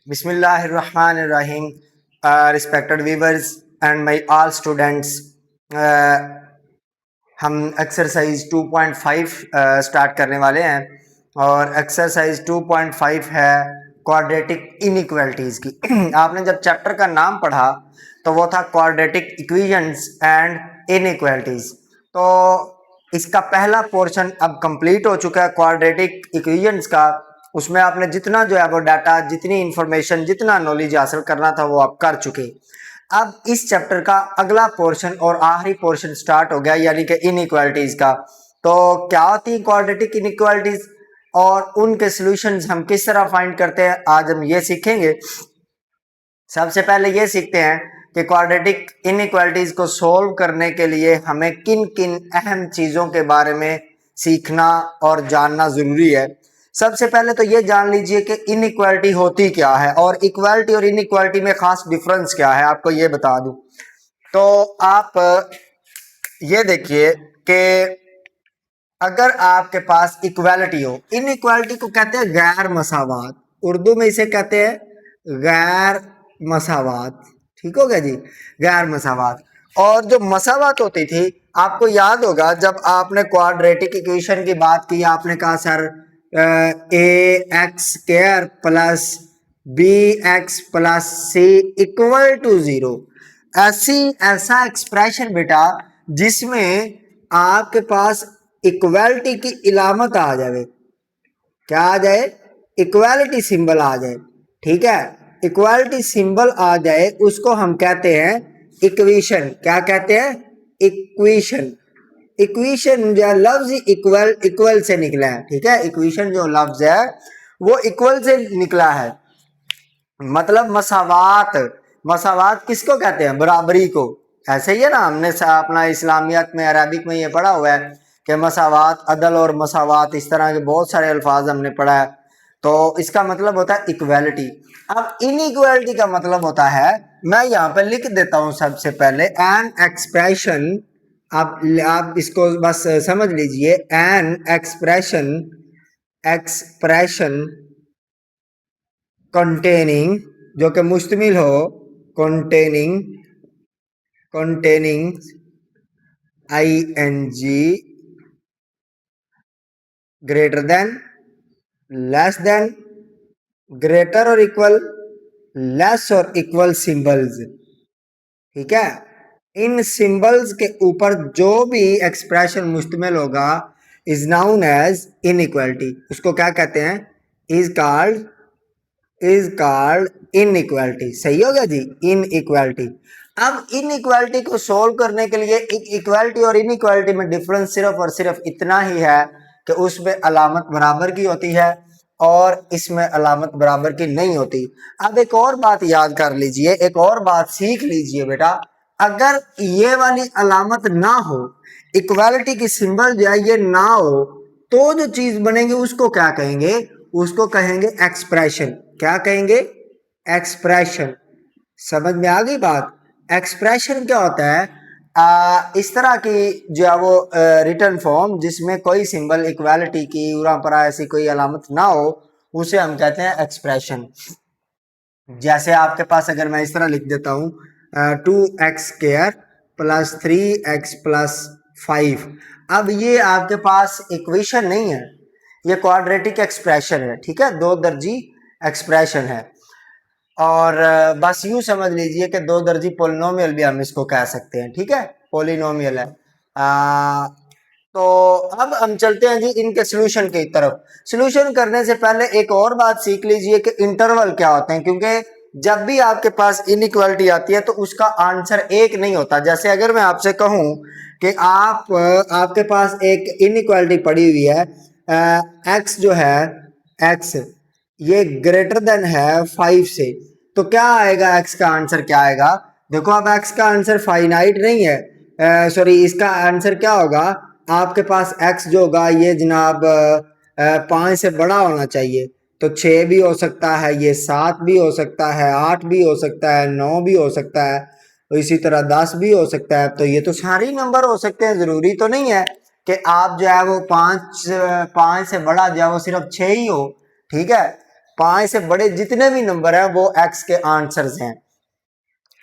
Bismillahirrahmanirrahim. Respected viewers and my all students, हम exercise 2.5 start करने वाले हैं और एक्सरसाइज 2.5 है क्वाड्रेटिक इनइक्वालिटीज़ की। आपने जब चैप्टर का नाम पढ़ा तो वो था क्वाड्रेटिक इक्वेशंस एंड इनइक्वालिटीज़। तो इसका पहला पोर्शन अब कंप्लीट हो चुका है क्वाड्रेटिक इक्वेशंस का। उसमें आपने जितना जो है वो डाटा, जितनी इंफॉर्मेशन, जितना नॉलेज हासिल करना था वो आप कर चुके। अब इस चैप्टर का अगला पोर्शन और आखिरी पोर्शन स्टार्ट हो गया, यानी कि इनइक्वालिटीज का। तो क्या होती है क्वाड्रेटिक इनइक्वालिटीज और उनके सॉल्यूशंस हम किस तरह फाइंड करते हैं, आज हम ये सीखेंगे। सबसे पहले ये सीखते हैं कि क्वाड्रेटिक इनइक्वालिटीज को सोल्व करने के लिए हमें किन किन अहम चीज़ों के बारे में सीखना और जानना ज़रूरी है। सबसे पहले तो ये जान लीजिए कि इनइक्वालिटी होती क्या है और इक्वालिटी और इनइक्वालिटी में खास डिफरेंस क्या है, आपको ये बता दूं। तो आप ये देखिए कि अगर आपके पास इक्वालिटी हो, इनइक्वालिटी को कहते हैं गैर मसावात, उर्दू में इसे कहते हैं गैर मसावात। ठीक हो गया जी, गैर मसावात। और जो मसावात होती थी, आपको याद होगा जब आपने क्वाड्रेटिक इक्वेशन की बात की, आपने कहा sir a x square plus b x plus c equal to 0। ऐसा एक्सप्रेशन बेटा जिसमें आपके पास इक्वालिटी की इलामत आ जाए। क्या आ जाए? इक्वालिटी सिंबल आ जाए। ठीक है, इक्वालिटी सिंबल आ जाए उसको हम कहते हैं इक्वेशन। क्या कहते हैं? इक्वेशन। इक्वेशन जो लफ्ज इक्वल से निकला है। ठीक है, इक्वेशन जो लफ्ज है वो इक्वल से निकला है, मतलब मसावात। मसावात किसको कहते हैं? बराबरी को। ऐसे ही है ना, हमने अपना इस्लामियत में, अरबिक में ये पढ़ा हुआ है कि मसावात, अदल और मसावात, इस तरह के बहुत सारे अल्फाज हमने पढ़ा है। तो इसका मतलब होता है इक्वालिटी। अब इनइक्वालिटी का मतलब होता है, मैं यहाँ पे लिख देता हूँ सबसे पहले, एन एक्सप्रेशन। आप इसको बस समझ लीजिए, एन एक्सप्रेशन कंटेनिंग, जो कि मुश्तमिल हो, containing I N G greater than, less than, greater और इक्वल, लेस और इक्वल सिंबल्स। ठीक है, इन सिंबल्स के ऊपर जो भी एक्सप्रेशन मुश्तमिल होगा इज नाउन एज इनइक्वालिटी। उसको क्या कहते हैं? Is called inequality. सही हो गया जी, इनइक्वालिटी। अब इनइक्वालिटी को सोल्व करने के लिए इक्वालिटी और इनइक्वालिटी में डिफरेंस सिर्फ और सिर्फ इतना ही है कि उसमें अलामत बराबर की होती है और इसमें अलामत बराबर की नहीं होती। अब एक और बात याद कर लीजिए, एक और बात सीख लीजिए बेटा, अगर ये वाली अलामत ना हो, इक्वालिटी की सिंबल जो है ये ना हो, तो जो चीज बनेगी उसको क्या कहेंगे? उसको कहेंगे एक्सप्रेशन। क्या कहेंगे? एक्सप्रेशन। समझ में आ गई बात? एक्सप्रेशन क्या होता है? इस तरह की जो है वो रिटर्न फॉर्म जिसमें कोई सिंबल इक्वालिटी की उरा परा ऐसी कोई अलामत ना हो, उसे हम कहते हैं एक्सप्रेशन। जैसे आपके पास अगर मैं इस तरह लिख देता हूं 2x² प्लस 3x प्लस 5। अब ये आपके पास इक्वेशन नहीं है, ये क्वाड्रेटिक एक्सप्रेशन है। ठीक है, दो दर्जी एक्सप्रेशन है। और बस यूं समझ लीजिए कि दो दर्जी पोलिनोमियल भी हम इसको कह सकते हैं। ठीक है, पोलिनोमियल है। तो अब हम चलते हैं जी इनके सॉल्यूशन की तरफ। सॉल्यूशन करने से पहले एक और बात सीख लीजिए कि इंटरवल क्या होते हैं, क्योंकि जब भी आपके पास इनइक्वालिटी आती है तो उसका आंसर एक नहीं होता। जैसे अगर मैं आपसे कहूं कि आपके पास एक इनइक्वालिटी पड़ी हुई है, एक्स जो है, एक्स ये ग्रेटर देन है 5 से, तो क्या आएगा? एक्स का आंसर क्या आएगा? देखो, अब एक्स का आंसर फाइनाइट नहीं है, सॉरी, इसका आंसर क्या होगा? आपके पास एक्स जो होगा ये जनाब 5 से बड़ा होना चाहिए। तो 6 भी हो सकता है, ये 7 भी हो सकता है, 8 भी हो सकता है, 9 भी हो सकता है, तो इसी तरह 10 भी हो सकता है। तो ये तो सारे नंबर हो सकते हैं, जरूरी तो नहीं है कि आप जो है वो 5 से बड़ा जो है वो सिर्फ 6 ही हो। ठीक है, 5 से बड़े जितने भी नंबर हैं वो x के आंसर्स हैं।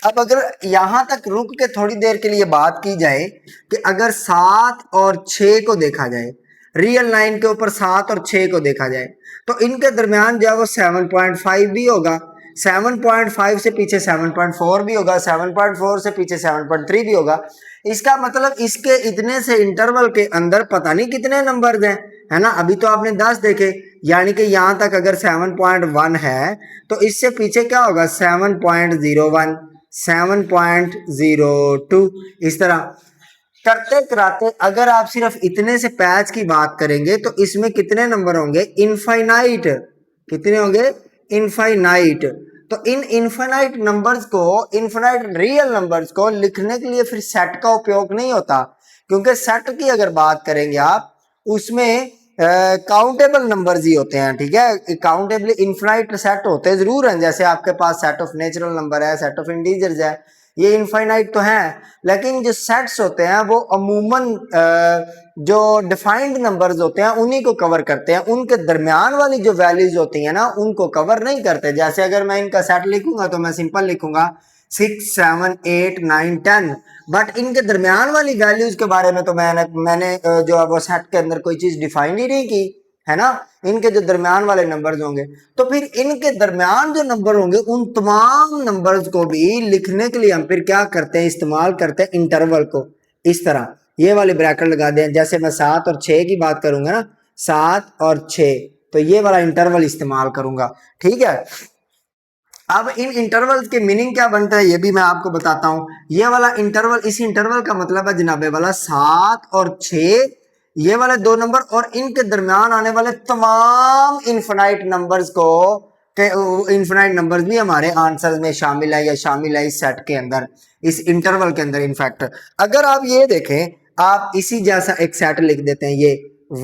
अब अगर यहां तक रुक के थोड़ी देर के लिए बात की जाए कि अगर 7 और 6 को देखा जाए, रियल लाइन के ऊपर 7 और 6 को देखा जाए, तो इनके दरमियान जो है वो 7.5 भी होगा, 7.5 से पीछे 7.4 भी होगा, 7.4 से पीछे 7.3 भी होगा। इसका मतलब इसके इतने से इंटरवल के अंदर पता नहीं कितने नंबर्स हैं, है ना। अभी तो आपने 10 देखे, यानी कि यहां तक अगर 7.1 है तो इससे पीछे क्या होगा, 7.01, 7.02, इस तरह करते कराते अगर आप सिर्फ इतने से पैच की बात करेंगे तो इसमें कितने नंबर होंगे, इनफाइनाइट। कितने होंगे, इनफाइनाइट। तो इन इनफाइनाइट नंबर्स को, इनफाइनाइट रियल नंबर्स को लिखने के लिए फिर सेट का उपयोग नहीं होता, क्योंकि सेट की अगर बात करेंगे आप उसमें काउंटेबल नंबर्स ही होते हैं, ठीक है। काउंटेबल इनफाइनाइट सेट होते जरूर हैं, जैसे आपके पास सेट ऑफ नेचुरल नंबर है, सेट ऑफ इंटीजर्स है, ये इनफाइनाइट तो है। लेकिन जो सेट्स होते हैं वो अमूमन जो डिफाइंड नंबर्स होते हैं उन्हीं को कवर करते हैं, उनके दरमियान वाली जो वैल्यूज होती है ना उनको कवर नहीं करते। जैसे अगर मैं इनका सेट लिखूंगा तो मैं सिंपल लिखूंगा 6, 7, 8, 9, 10, बट इनके दरमियान वाली वैल्यूज के बारे में तो मैंने जो है वो सेट के अंदर कोई चीज डिफाइन ही नहीं की, है ना। इनके जो दरमियान वाले नंबर्स होंगे, तो फिर इनके दरमियान जो नंबर होंगे उन तमाम नंबर्स को भी लिखने के लिए हम फिर क्या करते हैं, इस्तेमाल करते हैं इंटरवल को। इस तरह ये वाली ब्रैकेट लगा दें, जैसे मैं 7 और 6 की बात करूंगा ना, 7 और 6, तो ये वाला इंटरवल इस्तेमाल करूंगा, ठीक है। अब इन इंटरवल्स के मीनिंग क्या बनता है ये भी मैं आपको बताता हूं। ये वाला इंटरवल, इस इंटरवल का मतलब है जनाबे वाला 7 और 6, ये वाले दो नंबर और इनके दरमियान आने वाले तमाम इनफिनाइट नंबर्स को, इनफिनाइट नंबर्स भी हमारे आंसर्स में शामिल है या शामिल है इस सेट के अंदर, इस इंटरवल के अंदर। इनफैक्ट अगर आप ये देखें, आप इसी जैसा एक सेट लिख देते हैं, ये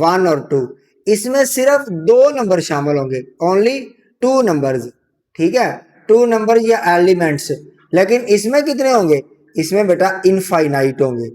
1 और 2, इसमें सिर्फ 2 नंबर शामिल होंगे, ओनली 2 नंबर्स, ठीक है, 2 नंबर या एलिमेंट्स। लेकिन इसमें कितने होंगे, इसमें बेटा इनफाइनाइट होंगे,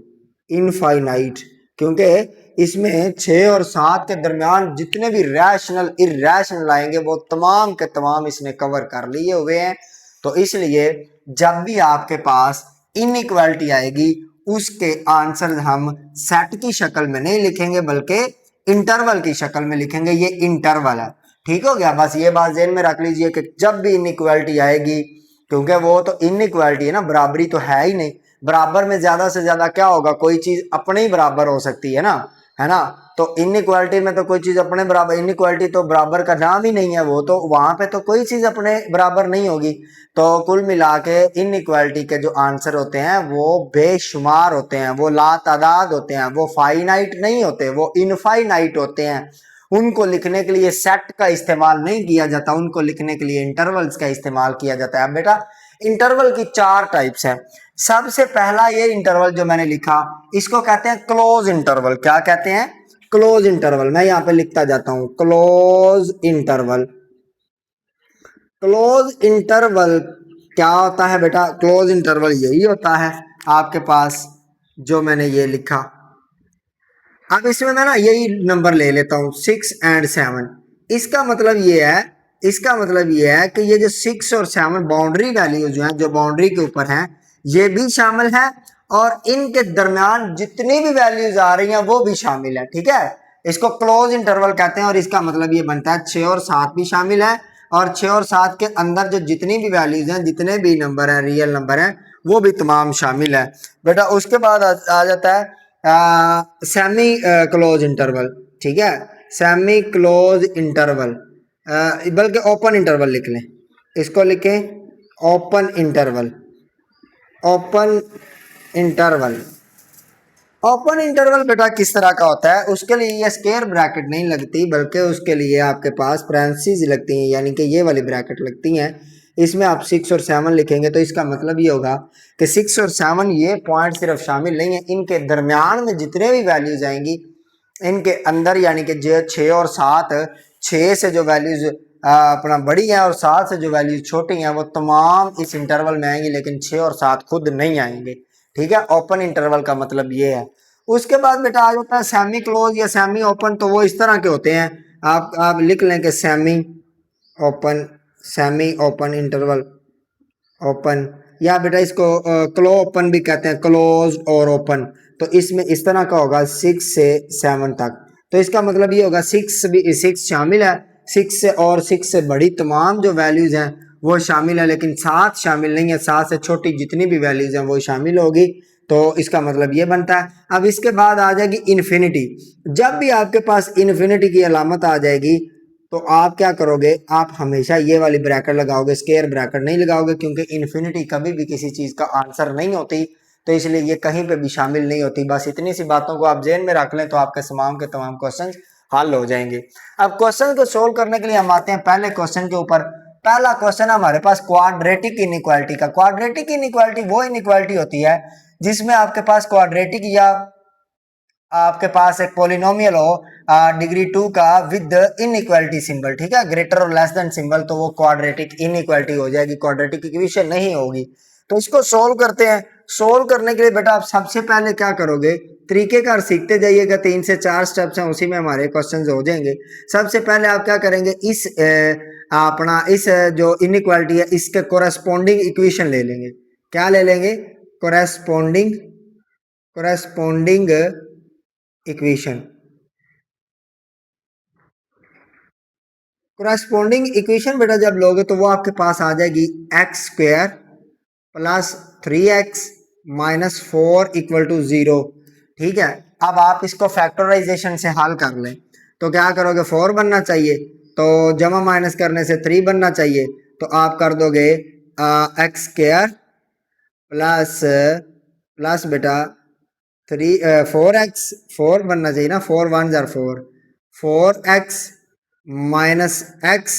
इनफाइनाइट, क्योंकि इसमें 6 और 7 के दरमियान जितने भी रैशनल इरैशनल आएंगे वो तमाम के तमाम इसने कवर कर लिए हुए हैं। तो इसलिए जब भी आपके पास इनइक्वालिटी आएगी उसके आंसर हम सेट की शक्ल में नहीं लिखेंगे बल्कि इंटरवल की शक्ल में लिखेंगे, ये इंटरवल है, ठीक हो गया। बस ये बात ज़हन में रख लीजिए कि जब भी इनइक्वालिटी आएगी, क्योंकि वो तो इनइक्वालिटी है ना, बराबरी तो है ही नहीं, बराबर में ज्यादा से ज्यादा क्या होगा, कोई चीज अपने ही बराबर हो सकती है ना, है ना। तो इनइक्वालिटी में तो कोई चीज अपने बराबर, इनइक्वालिटी तो बराबर का नाम ही नहीं है, वो तो वहां पे तो कोई चीज अपने बराबर नहीं होगी। तो कुल मिला के इनइक्वालिटी के जो आंसर होते हैं वो बेशुमार होते हैं, वो लातादाद होते हैं, वो फाइनाइट नहीं होते, वो इनफाइनाइट होते हैं। उनको लिखने के लिए सेट का इस्तेमाल नहीं किया जाता, उनको लिखने के लिए इंटरवल्स का इस्तेमाल किया जाता है। अब बेटा इंटरवल की 4 टाइप्स है। सबसे पहला ये इंटरवल जो मैंने लिखा इसको कहते हैं क्लोज इंटरवल। क्या कहते हैं, क्लोज इंटरवल। मैं यहां पे लिखता जाता हूं, क्लोज इंटरवल। क्लोज इंटरवल क्या होता है बेटा, क्लोज इंटरवल यही होता है आपके पास जो मैंने ये लिखा। अब इसमें मैं ना यही नंबर ले लेता हूं 6 एंड 7। इसका मतलब ये है, इसका मतलब ये है कि ये जो 6 और 7 बाउंड्री वैल्यू जो है, जो बाउंड्री के ऊपर है, ये भी शामिल है और इनके दरमियान जितनी भी वैल्यूज आ रही हैं वो भी शामिल है, ठीक है। इसको क्लोज इंटरवल कहते हैं और इसका मतलब ये बनता है 6 और 7 भी शामिल है और 6 और 7 के अंदर जो जितनी भी वैल्यूज हैं, जितने भी नंबर हैं, रियल नंबर हैं, वो भी तमाम शामिल है बेटा। उसके बाद आ जाता है सेमी क्लोज इंटरवल, ठीक है, सेमी क्लोज इंटरवल, बल्कि ओपन इंटरवल लिख लें, इसको लिखें open interval. Open interval, open interval बेटा किस तरह का होता है, उसके लिए ये स्क्वायर ब्रैकेट नहीं लगती बल्कि उसके लिए आपके पास पैरेंथेसिस लगती हैं, यानी कि ये वाली ब्रैकेट लगती हैं। इसमें आप 6 और 7 लिखेंगे तो इसका मतलब ये होगा कि 6 और 7 ये पॉइंट सिर्फ शामिल नहीं है, इनके दरमियान में जितने भी वैल्यूज आएंगी इनके अंदर, यानी कि जो 6 और 7, 6 से जो वैल्यूज अपना बड़ी हैं और 7 से जो वैल्यूज छोटी हैं वो तमाम इस इंटरवल में आएंगी, लेकिन 6 और 7 खुद नहीं आएंगे, ठीक है। ओपन इंटरवल का मतलब ये है। उसके बाद बेटा आ जाता है सेमी क्लोज या सेमी ओपन। तो वो इस तरह के होते हैं, आप लिख लें कि semi open, semi open interval, open, या बेटा इसको क्लो ओपन भी कहते हैं, क्लोज और ओपन। तो इसमें इस तरह का होगा 6 से 7 तक। तो इसका मतलब ये होगा 6 भी, 6 शामिल है, 6 से और 6 से बड़ी तमाम जो वैल्यूज हैं वो शामिल है, लेकिन 7 शामिल नहीं है। 7 से छोटी जितनी भी वैल्यूज हैं वो शामिल होगी। तो इसका मतलब ये बनता है। अब इसके बाद आ जाएगी इन्फिनिटी। जब भी आपके पास इन्फिनिटी की अलामत आ जाएगी तो आप क्या करोगे, आप हमेशा ये वाली ब्रैकेट लगाओगे, स्क्वायर ब्रैकेट नहीं लगाओगे, क्योंकि इन्फिनिटी कभी भी किसी चीज का आंसर नहीं होती। तो इसलिए ये कहीं पे भी शामिल नहीं होती। बस इतनी सी बातों को आप जेन में रख लें तो आपके तमाम के तमाम क्वेश्चन हल हो जाएंगे। अब क्वेश्चन को सोल्व करने के लिए हम आते हैं पहले क्वेश्चन के ऊपर। पहला क्वेश्चन हमारे पास क्वाड्रेटिक इनइक्वालिटी का। क्वाड्रेटिक इनइक्वालिटी वो इनइक्वालिटी होती है जिसमें आपके पास क्वाड्रेटिक या आपके पास एक पोलिनोमियल हो डिग्री 2 का विद इनइक्वालिटी सिंबल, ठीक है, ग्रेटर और लेस देन सिंबल, तो वो क्वाड्रेटिक इनइक्वालिटी हो जाएगी, क्वाड्रेटिक इक्वेशन नहीं होगी। तो इसको सोल्व करते हैं। सोल्व करने के लिए बेटा आप सबसे पहले क्या करोगे, तरीकेकार सीखते जाइएगा, 3 से 4 स्टेप्स हैं, उसी में हमारे क्वेश्चन हो जाएंगे। सबसे पहले आप क्या करेंगे, इस अपना इस जो इनइक्वालिटी है इसके कोरेस्पोंडिंग इक्वेशन ले लेंगे। क्या ले लेंगे, कोरेस्पोंडिंग इक्वेशन। कोरेस्पोंडिंग इक्वेशन बेटा जब लोगे तो वो आपके पास आ जाएगी x square plus 3x minus 4 equal to 0। ठीक है, अब आप इसको फैक्टराइजेशन से हल कर लें तो क्या करोगे, 4 बनना चाहिए, तो जमा माइनस करने से 3 बनना चाहिए, तो आप कर दोगे एक्स स्क्वायर प्लस प्लस बेटा 4x, 4 बनना चाहिए ना, 4 1 जार 4, 4x माइनस एक्स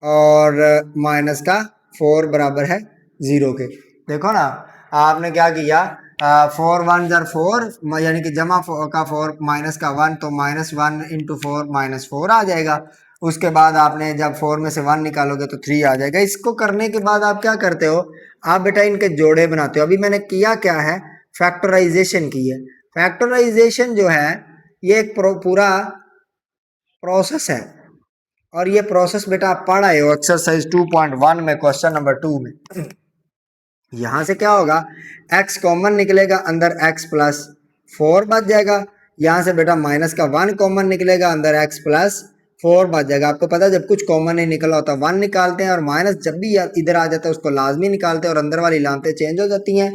और माइनस का 4 बराबर है 0 के। देखो ना आपने क्या किया, 4 1 जार 4 यानी कि जमा का 4 माइनस का 1, तो -1 इंटू 4 -4 आ जाएगा। उसके बाद आपने जब 4 में से 1 निकालोगे तो 3 आ जाएगा। इसको करने के बाद आप क्या करते हो, आप बेटा इनके जोड़े बनाते हो। अभी मैंने किया क्या है, फैक्टराइजेशन की है। फैक्टराइजेशन जो है ये एक पूरा प्रोसेस है, और ये प्रोसेस बेटा आप पढ़ आए हो एक्सरसाइज 2.1 में क्वेश्चन नंबर 2 में। यहां से क्या होगा, x कॉमन निकलेगा, अंदर x प्लस 4 बच जाएगा। यहां से बेटा माइनस का 1 कॉमन निकलेगा, अंदर x प्लस 4 बच जाएगा। आपको पता है जब कुछ कॉमन नहीं निकला होता 1 निकालते हैं, और माइनस जब भी इधर आ जाता है उसको लाजमी निकालते हैं, और अंदर वाली लामतें चेंज हो जाती हैं।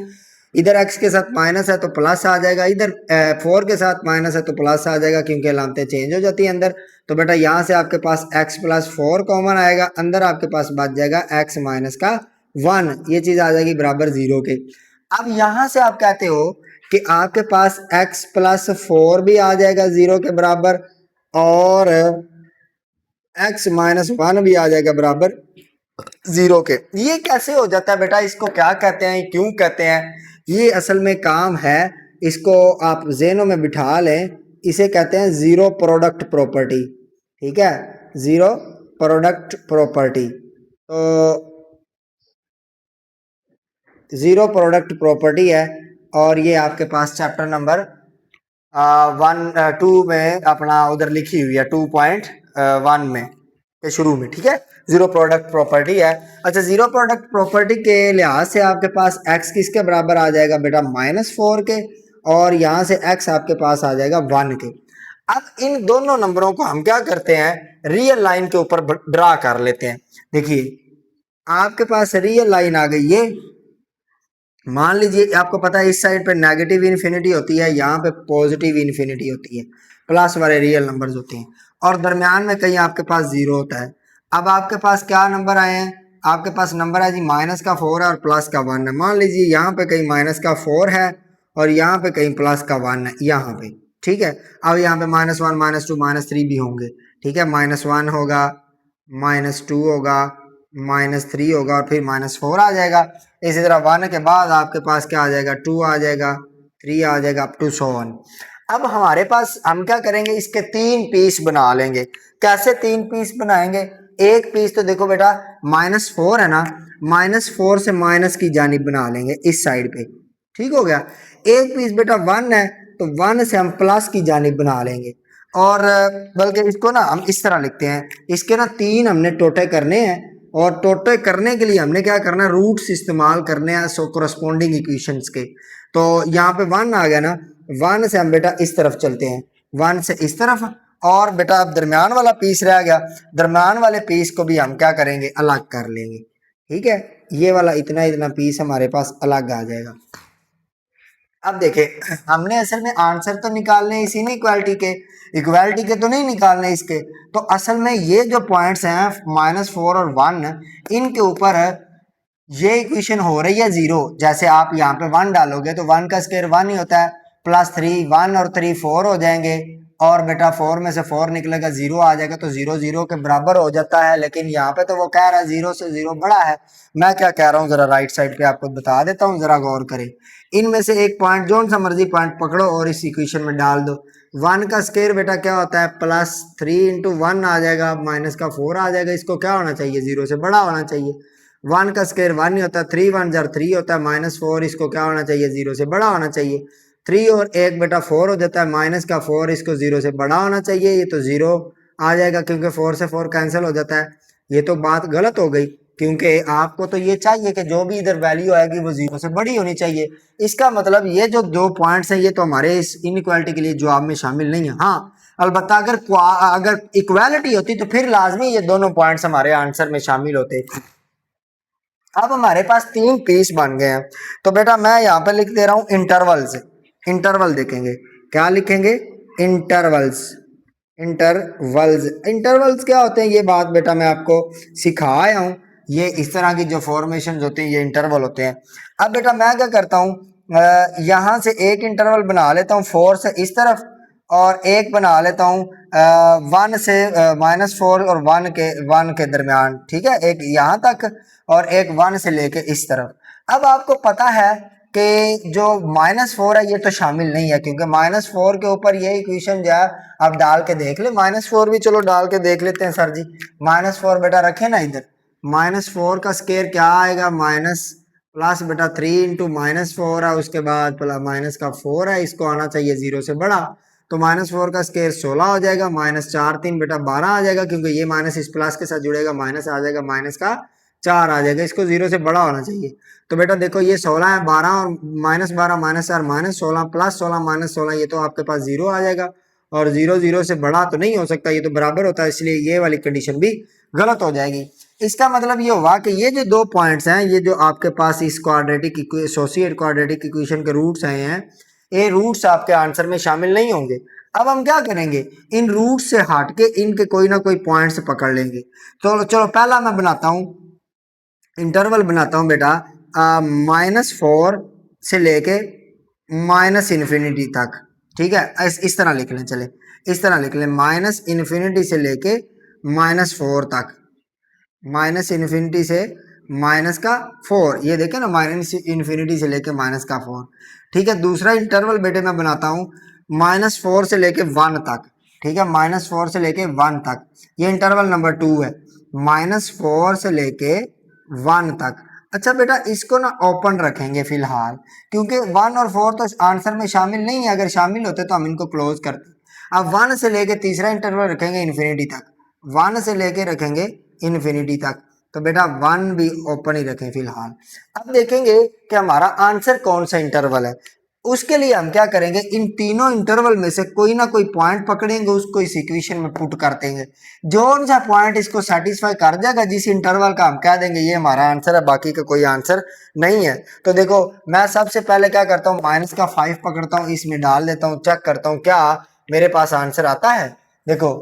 इधर x के साथ माइनस है तो प्लस आ जाएगा, इधर 4 के साथ माइनस है तो प्लस आ जाएगा, क्योंकि लामतें चेंज हो जाती हैं अंदर। तो बेटा यहाँ से आपके पास x प्लस 4 कॉमन आएगा, अंदर आपके पास बच जाएगा x माइनस का 1, ये चीज आ जाएगी बराबर 0 के। अब यहां से आप कहते हो कि आपके पास x प्लस 4 भी आ जाएगा 0 के बराबर, और x माइनस 1 भी आ जाएगा बराबर 0 के। ये कैसे हो जाता है बेटा, इसको क्या कहते हैं, क्यों कहते हैं, ये असल में काम है, इसको आप ज़हनों में बिठा लें। इसे कहते हैं जीरो प्रोडक्ट प्रॉपर्टी। ठीक है, जीरो प्रोडक्ट प्रॉपर्टी। तो जीरो प्रोडक्ट प्रॉपर्टी है, और ये आपके पास चैप्टर नंबर 2 में अपना उधर लिखी हुई है 2.1 में के शुरू में। ठीक है, जीरो प्रोडक्ट प्रॉपर्टी है। अच्छा, जीरो प्रोडक्ट प्रॉपर्टी के लिहाज से आपके पास x किसके बराबर आ जाएगा बेटा, -4 के, और यहाँ से x आपके पास आ जाएगा 1 के। अब इन दोनों नंबरों को हम क्या करते हैं, रियल लाइन के ऊपर ड्रा कर लेते हैं। देखिए आपके पास रियल लाइन आ गई, ये मान लीजिए आपको पता है इस साइड पे नेगेटिव इन्फिनिटी होती है, यहाँ पे पॉजिटिव इन्फिनिटी होती है, प्लस वाले रियल नंबर्स होते हैं, और दरमियान में कहीं आपके पास 0 होता है। अब आपके पास क्या नंबर आए हैं, आपके पास नंबर है जी माइनस का 4 है और प्लस का 1 है। मान लीजिए यहाँ पे कहीं माइनस का 4 है और यहाँ पे कहीं प्लस का 1 है, यहाँ पे। ठीक है, अब यहाँ पे -1 -2 -3 भी होंगे। ठीक है, -1 होगा, -2 होगा, -3 होगा, और फिर -4 आ जाएगा। इसी तरह 1 के बाद आपके पास क्या आ जाएगा, 2 आ जाएगा, 3 आ जाएगा, अप टू 100। अब हमारे पास हम क्या करेंगे, इसके 3 पीस बना लेंगे। कैसे 3 पीस बनाएंगे, एक पीस तो देखो बेटा -4 है ना, -4 से माइनस की जानिब बना लेंगे इस साइड पे। ठीक हो गया। एक पीस बेटा 1 है तो 1 से हम प्लस की जानिब बना लेंगे। और बल्कि इसको ना हम इस तरह लिखते हैं, इसके ना 3 हमने टोटे करने हैं और टोटे करने के लिए हमने क्या करना है, रूट्स इस्तेमाल करने हैं सो कोरस्पॉन्डिंग इक्वेशंस के। तो यहाँ पे 1 आ गया ना, 1 से हम बेटा इस तरफ चलते हैं, 1 से इस तरफ, और बेटा अब दरमियान वाला पीस रह गया, दरमियान वाले पीस को भी हम क्या करेंगे, अलग कर लेंगे। ठीक है, ये वाला इतना इतना पीस हमारे पास अलग आ जाएगा। अब देखें, हमने असल में आंसर तो निकालने इसी में इक्वालिटी के तो नहीं निकालने इसके। तो असल में ये जो पॉइंट्स हैं -4 और 1, इनके ऊपर ये इक्वेशन हो रही है जीरो। जैसे आप यहाँ पे 1 डालोगे तो 1 का स्क्वायर 1 ही होता है, +3 1 और 3 4 हो जाएंगे, और बेटा 4 में से 4 निकलेगा 0 आ जाएगा, तो 0 0 के बराबर हो जाता है। लेकिन यहाँ पे तो वो कह रहा है 0 से 0 बड़ा है। मैं क्या कह रहा हूँ, जरा राइट साइड पे आपको बता देता हूँ, जरा गौर करें। इनमें से एक पॉइंट जो सा मर्जी पॉइंट पकड़ो और इस इक्वेशन में डाल दो। 1 का स्क्वायर बेटा क्या होता है, +3 × 1 आ जाएगा, माइनस का 4 आ जाएगा, इसको क्या होना चाहिए, 0 से बड़ा होना चाहिए। 1 का स्क्वायर 1 ही होता है, 3 1 जार 3 होता है, -4 इसको क्या होना चाहिए, 0 से बड़ा होना चाहिए। 3 और 1 बेटा 4 हो जाता है, माइनस का 4 इसको 0 से बड़ा होना चाहिए, ये तो 0 आ जाएगा क्योंकि 4 से 4 कैंसिल हो जाता है। ये तो बात गलत हो गई, क्योंकि आपको तो ये चाहिए कि जो भी इधर वैल्यू आएगी वो 0 से बड़ी होनी चाहिए। इसका मतलब ये जो 2 पॉइंट्स हैं ये तो हमारे इस इनइक्वालिटी के लिए जवाब में शामिल नहीं है। हाँ, अलबत्ता अगर इक्वालिटी होती तो फिर लाजमी ये दोनों पॉइंट्स हमारे आंसर में शामिल होते। अब हमारे पास 3 पीस बन गए हैं, तो बेटा मैं यहाँ पे लिख दे रहा हूँ इंटरवल्स। इंटरवल देखेंगे, क्या लिखेंगे, इंटरवल्स। इंटरवल्स क्या होते हैं, ये बात बेटा मैं आपको सिखा आया हूँ। ये इस तरह की जो फॉर्मेशन होती है ये इंटरवल होते हैं। अब बेटा मैं क्या करता हूँ, यहाँ से एक इंटरवल बना लेता हूँ 4 से इस तरफ, और एक बना लेता हूँ 1 से -4 और 1 के दरमियान। ठीक है, एक यहाँ तक और एक 1 से लेके इस तरफ। अब आपको पता है कि जो -4 है ये तो शामिल नहीं है, क्योंकि -4 के ऊपर ये इक्वेशन जो है आप डाल के देख ले। -4 भी चलो डाल के देख लेते हैं सर जी। -4 बेटा रखे ना इधर, -4 का स्क्वायर क्या आएगा, माइनस प्लस बेटा 3 × -4 है, उसके बाद प्लस माइनस का 4 है, इसको आना चाहिए 0 से बड़ा, तो -4 का स्क्वायर 16 हो जाएगा, -4 3 बेटा 12 आ जाएगा, क्योंकि ये माइनस इस प्लस के साथ जुड़ेगा, माइनस आ जाएगा, माइनस का 4 आ जाएगा, इसको 0 से बड़ा होना चाहिए। तो बेटा देखो ये 16 है, 12 और -12 -4 -16 +16 -16, ये तो आपके पास 0 आ जाएगा, और 0 0 से बड़ा तो नहीं हो सकता, ये तो बराबर होता है, इसलिए ये वाली कंडीशन भी गलत हो जाएगी। इसका मतलब ये हुआ कि ये जो 2 पॉइंट्स हैं, ये जो आपके पास इस क्वाड्रेटिक एसोसिएट क्वाड्रेटिक इक्वेशन के रूट्स आए हैं, ये रूट्स आपके आंसर में शामिल नहीं होंगे। अब हम क्या करेंगे, इन रूट से हट के इनके कोई ना कोई पॉइंट्स पकड़ लेंगे। तो चलो पहला मैं बनाता हूँ, इंटरवल बनाता हूँ बेटा, -4 से लेके -इन्फिनिटी तक। ठीक है, इस तरह लिख लें, चले इस तरह लिख लें, -इन्फिनिटी से लेके -4 तक, -इन्फिनिटी से -4, ये देखें ना, -इन्फिनिटी से लेके -4। ठीक है, दूसरा इंटरवल बेटे मैं बनाता हूँ -4 से लेके 1 तक। ठीक है, -4 से लेके 1 तक, ये इंटरवल नंबर 2 है, -4 से लेके 1 तक। अच्छा बेटा इसको ना ओपन रखेंगे फिलहाल, क्योंकि 1 और 4 तो आंसर में शामिल नहीं है, अगर शामिल होते तो हम इनको क्लोज करते। अब 1 से लेके तीसरा इंटरवल रखेंगे इन्फिनिटी तक, 1 से लेके रखेंगे इन्फिनिटी तक, तो बेटा 1 भी ओपन ही रखें फिलहाल। अब देखेंगे कि हमारा आंसर कौन सा इंटरवल है। उसके लिए हम क्या करेंगे, इन तीनों इंटरवल में से कोई ना कोई पॉइंट पकड़ेंगे, उसको इस इक्वेशन में पुट कर देंगे। जो सा पॉइंट इसको सेटिस्फाई कर जाएगा, जिस इंटरवल का हम कह देंगे ये हमारा आंसर है, बाकी का कोई आंसर नहीं है। तो देखो मैं सबसे पहले क्या करता हूँ, -5 पकड़ता हूँ, इसमें डाल देता हूँ, चेक करता हूँ क्या मेरे पास आंसर आता है। देखो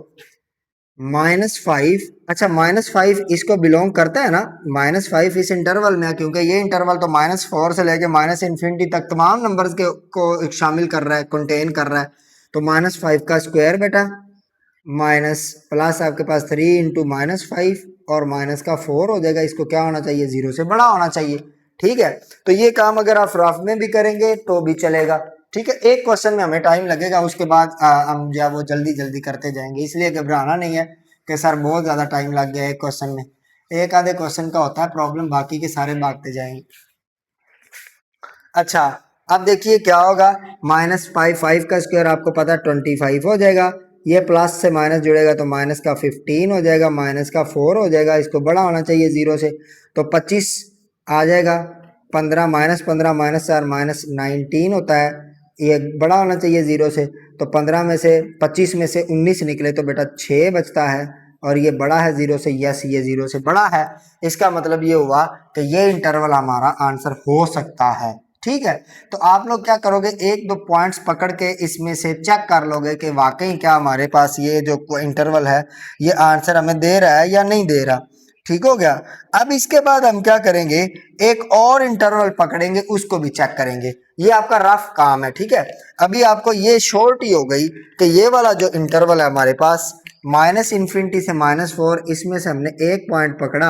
-5, अच्छा -5 इसको बिलोंग करता है ना, -5 इस इंटरवल में, क्योंकि ये इंटरवल तो -4 से लेके -इन्फिनिटी तक तमाम नंबर्स को शामिल कर रहा है, कंटेन कर रहा है। तो -5 का स्क्वायर बेटा, माइनस प्लस आपके पास 3 × -5 और माइनस का 4 हो जाएगा, इसको क्या होना चाहिए, 0 से बड़ा होना चाहिए। ठीक है, तो ये काम अगर आप रफ में भी करेंगे तो भी चलेगा। ठीक है, एक क्वेश्चन में हमें टाइम लगेगा, उसके बाद हम जो है वो जल्दी जल्दी करते जाएंगे, इसलिए घबराना नहीं है कि सर बहुत ज़्यादा टाइम लग गया एक क्वेश्चन में। एक आधे क्वेश्चन का होता है प्रॉब्लम, बाकी के सारे भागते जाएंगे। अच्छा अब देखिए क्या होगा, -5 5 का स्क्वायर आपको पता है 25 हो जाएगा, ये प्लस से माइनस जुड़ेगा तो माइनस का 15 हो जाएगा, माइनस का 4 हो जाएगा, इसको बड़ा होना चाहिए 0 से, तो 25 आ जाएगा। 15 माइनस 4 माइनस 19 होता है, ये बड़ा होना चाहिए 0 से, तो 15 में से 25 में से 19 निकले तो बेटा 6 बचता है, और ये बड़ा है 0 से। यस, ये 0 से बड़ा है। इसका मतलब ये हुआ कि ये इंटरवल हमारा आंसर हो सकता है। ठीक है, तो आप लोग क्या करोगे, एक दो पॉइंट्स पकड़ के इसमें से चेक कर लोगे कि वाकई क्या हमारे पास ये जो इंटरवल है ये आंसर हमें दे रहा है या नहीं दे रहा। ठीक हो गया। अब इसके बाद हम क्या करेंगे, एक और इंटरवल पकड़ेंगे, उसको भी चेक करेंगे। ये आपका रफ काम है। ठीक है, अभी आपको ये श्योरिटी ही हो गई कि ये वाला जो इंटरवल है हमारे पास -∞ से -4, इसमें से हमने एक पॉइंट पकड़ा,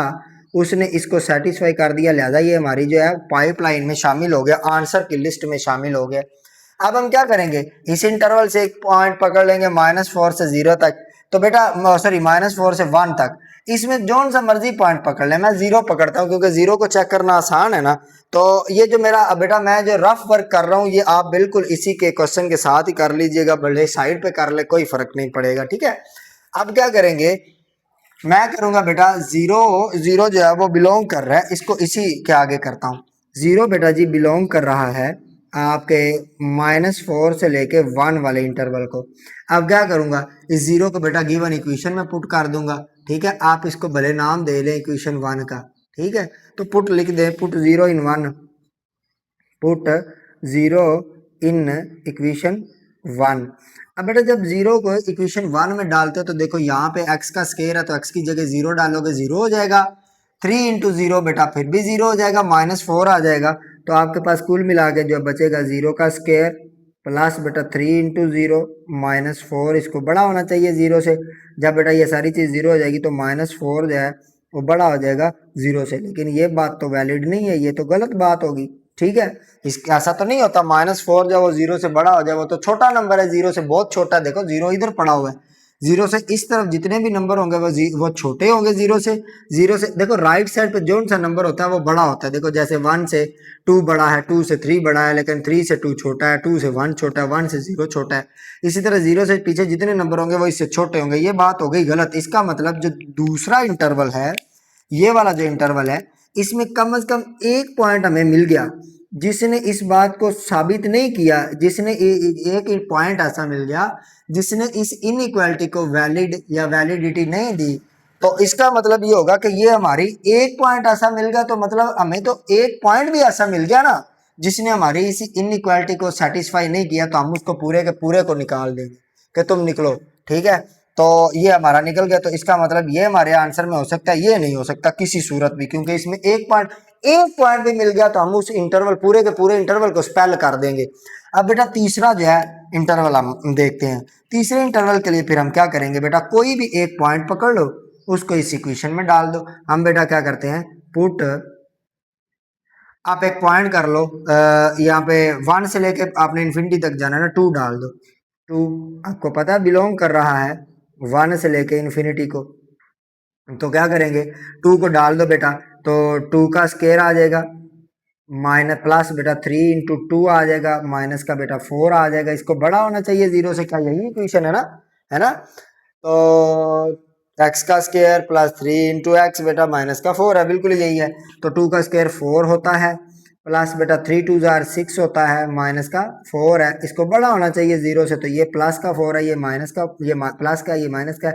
उसने इसको सेटिस्फाई कर दिया, लिहाजा ये हमारी जो है पाइपलाइन में शामिल हो गया, आंसर की लिस्ट में शामिल हो गया। अब हम क्या करेंगे, इस इंटरवल से एक पॉइंट पकड़ लेंगे -4 से 0 तक, तो बेटा सॉरी -4 से 1 तक, इसमें जोन सा मर्जी पॉइंट पकड़ ले। मैं 0 पकड़ता हूँ क्योंकि 0 को चेक करना आसान है ना। तो ये जो मेरा बेटा मैं जो रफ वर्क कर रहा हूँ ये आप बिल्कुल इसी के क्वेश्चन के साथ ही कर लीजिएगा, भले साइड पे कर ले, कोई फर्क नहीं पड़ेगा। ठीक है, अब क्या करेंगे, मैं करूंगा बेटा 0 जो है वो बिलोंग कर रहा है, इसको इसी के आगे करता हूँ। 0 बेटा जी बिलोंग कर रहा है आपके -4 से लेके 1 वाले इंटरवल को। अब क्या करूंगा, इस 0 को बेटा गिवन इक्वेशन में पुट कर दूंगा। ठीक है, आप इसको भले नाम दे लें इक्वेशन 1 का। ठीक है, तो पुट लिख दे, put 0 in 1, put 0 in equation 1। अब बेटा जब 0 को इक्वेशन 1 में डालते हो तो देखो यहाँ पे x का स्केयर है, तो x की जगह 0 डालोगे, 0 हो जाएगा। 3 इंटू 0 बेटा फिर भी 0 हो जाएगा, -4 आ जाएगा, तो आपके पास कुल मिला के जो बचेगा 0 का स्केयर प्लस बेटा 3 इंटू 0 -4, इसको बड़ा होना चाहिए 0 से। जब बेटा ये सारी चीज़ 0 हो जाएगी तो -4 जो है वो बड़ा हो जाएगा 0 से, लेकिन ये बात तो वैलिड नहीं है, ये तो गलत बात होगी। ठीक है, इसका ऐसा तो नहीं होता -4 जब वो 0 से बड़ा हो जाए, वो तो छोटा नंबर है, 0 से बहुत छोटा है। देखो 0 इधर पड़ा हुआ है, 0 से इस तरफ जितने भी नंबर होंगे वो छोटे होंगे 0 से। 0 से देखो राइट साइड पे जो सा नंबर होता है वो बड़ा होता है। देखो जैसे 1 से 2 बड़ा है, 2 से 3 बड़ा है, लेकिन 3 से 2 छोटा है, 2 से 1 छोटा है, 1 से 0 छोटा है। इसी तरह 0 से पीछे जितने नंबर होंगे वो इससे छोटे होंगे। ये बात हो गई गलत। इसका मतलब जो दूसरा इंटरवल है, ये वाला जो इंटरवल है, इसमें कम से कम एक पॉइंट हमें मिल गया जिसने इस बात को साबित नहीं किया, जिसने एक पॉइंट ऐसा मिल गया जिसने इस इनइक्वालिटी को वैलिड या वैलिडिटी नहीं दी। तो इसका मतलब ये होगा कि ये हमारी एक पॉइंट ऐसा मिल गया, तो मतलब हमें तो एक पॉइंट भी ऐसा मिल गया ना जिसने हमारी इस इनइक्वालिटी को सेटिस्फाई नहीं किया, तो हम उसको पूरे के पूरे को निकाल देंगे कि तुम निकलो। ठीक है, तो ये हमारा निकल गया, तो इसका मतलब ये हमारे आंसर में हो सकता है, ये नहीं हो सकता किसी सूरत भी, क्योंकि इसमें एक पॉइंट भी मिल गया तो हम उस इंटरवल पूरे के पूरे इंटरवल को स्पेल कर देंगे। अब बेटा तीसरा जो है इंटरवल हम देखते हैं। तीसरे इंटरवल के लिए फिर हम क्या करेंगे बेटा, कोई भी एक पॉइंट पकड़ लो, उसको इस इक्वेशन में डाल दो। हम बेटा क्या करते हैं, पुट, आप एक पॉइंट कर लो, यहाँ पे 1 से लेके आपने इन्फिनिटी तक जाना है ना, 2 डाल दो। 2 आपको पता है बिलोंग कर रहा है 1 से लेके इन्फिनिटी को, तो क्या करेंगे, 2 को डाल दो बेटा, तो 2 का स्केयर आ जाएगा, माइनस प्लस बेटा 3 इंटू 2 आ जाएगा, माइनस का बेटा 4 आ जाएगा, इसको बड़ा होना चाहिए 0 से। क्या यही इक्वेशन है ना, है ना। तो x का स्केयर प्लस 3 इंटू एक्स बेटा माइनस का 4 है, बिल्कुल यही है। तो 2 का स्केयर 4 होता है, प्लस बेटा 3 2 जार 6 होता है, माइनस का 4 है, इसको बड़ा होना चाहिए 0 से। तो ये प्लस का 4 है, ये माइनस का, ये प्लस का, ये माइनस का,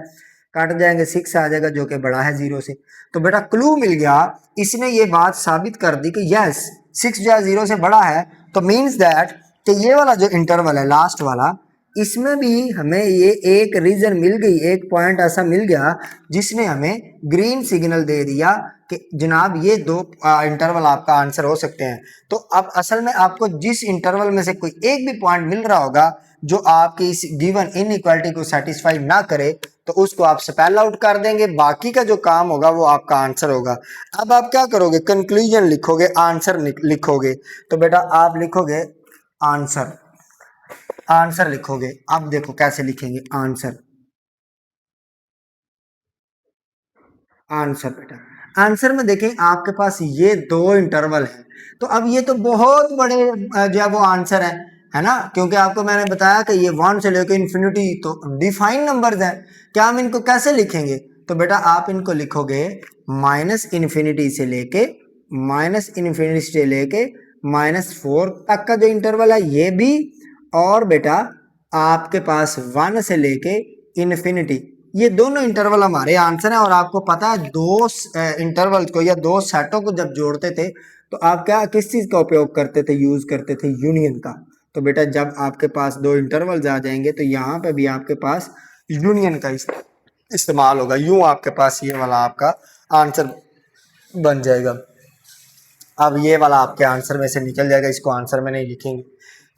काट जाएंगे, 6 आ जाएगा जो कि बड़ा है 0 से। तो बेटा क्लू मिल गया, इसने ये बात साबित कर दी कि यस 6 जो है 0 से बड़ा है। तो मीन्स दैट कि ये वाला जो इंटरवल है लास्ट वाला, इसमें भी हमें ये एक रीजन मिल गई, एक पॉइंट ऐसा मिल गया जिसने हमें ग्रीन सिग्नल दे दिया कि जनाब ये दो इंटरवल आपका आंसर हो सकते हैं। तो अब असल में आपको जिस इंटरवल में से कोई एक भी पॉइंट मिल रहा होगा जो आपकी इस गिवन इनइक्वालिटी को सेटिस्फाई ना करे, तो उसको आप स्पेल आउट कर देंगे, बाकी का जो काम होगा वो आपका आंसर होगा। अब आप क्या करोगे, कंक्लूजन लिखोगे, आंसर लिखोगे। तो बेटा आप लिखोगे आंसर, आंसर लिखोगे। अब देखो कैसे लिखेंगे आंसर, आंसर बेटा आंसर में देखें आपके पास ये दो इंटरवल है, तो अब ये तो बहुत बड़े जो है वो आंसर है। है ना, क्योंकि आपको मैंने बताया कि ये 1 से लेकर इन्फिनिटी तो डिफाइन नंबर्स हैं। क्या हम इनको कैसे लिखेंगे? तो बेटा आप इनको लिखोगे माइनस इन्फिनिटी से लेके -4 तक का जो इंटरवल है ये भी, और बेटा आपके पास 1 से लेके इन्फिनिटी, ये दोनों इंटरवल हमारे आंसर है। और आपको पता है दो इंटरवल को या दो सेटों को जब जोड़ते थे तो आप क्या किस चीज का उपयोग करते थे, यूज करते थे यूनियन का। तो बेटा जब आपके पास दो इंटरवल्स आ जाएंगे तो यहाँ पे भी आपके पास यूनियन का इस्तेमाल होगा, यूं आपके पास ये वाला आपका आंसर बन जाएगा। अब ये वाला आपके आंसर में से निकल जाएगा, इसको आंसर में नहीं लिखेंगे।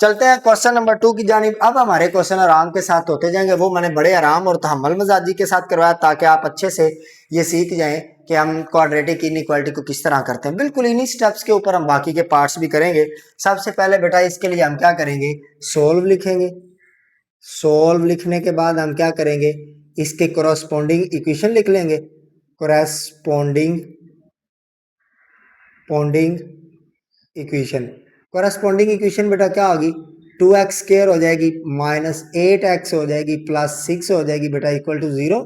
चलते हैं क्वेश्चन नंबर 2 की जानिब। अब हमारे क्वेश्चन आराम के साथ होते जाएंगे, वो मैंने बड़े आराम और तहम्मुल मजाजी के साथ करवाया ताकि आप अच्छे से ये सीख जाएं कि हम क्वाड्रेटिक इनइक्वालिटी को किस तरह करते हैं। बिल्कुल इन्हीं स्टेप्स के ऊपर हम बाकी के पार्ट्स भी करेंगे। सबसे पहले बेटा इसके लिए हम क्या करेंगे, सोल्व लिखेंगे। सोल्व लिखने के बाद हम क्या करेंगे, इसके कोरस्पोंडिंग इक्वेशन लिख लेंगे। कोरस्पोंडिंग इक्वेशन, कोरस्पोंडिंग इक्वेशन बेटा क्या होगी, 2x स्क्वायर हो जाएगी -8x हो जाएगी +6 हो जाएगी बेटा इक्वल टू 0।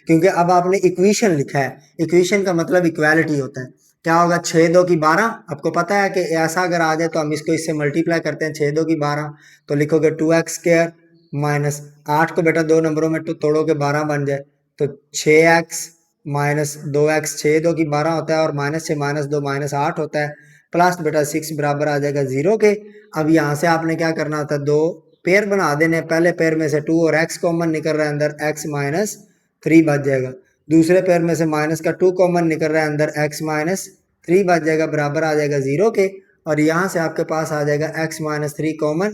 क्योंकि अब आपने इक्वेशन लिखा है, इक्वेशन का मतलब इक्वालिटी होता है। क्या होगा, 6 2 की 12। आपको पता है कि ऐसा अगर आ जाए तो हम इसको इससे मल्टीप्लाई करते हैं, 6 2 की 12 तो लिखोगे 2x स्क्वायर -8 को बेटा दो नंबरों में तो तोड़ोगे 12 बन जाए तो 6x -2x, 6 2 की 12 होता है और -6 -2 -8 होता है, प्लस बेटा 6 बराबर आ जाएगा 0 के। अब यहाँ से आपने क्या करना होता है, दो पेयर बना देने, पहले पेयर में से 2 और x कॉमन निकल रहा है अंदर, x -3 बच जाएगा। दूसरे पेयर में से माइनस का 2 कॉमन निकल रहा है अंदर, x -3 बच जाएगा, बराबर आ जाएगा 0 के। और यहाँ से आपके पास आ जाएगा x -3 कॉमन,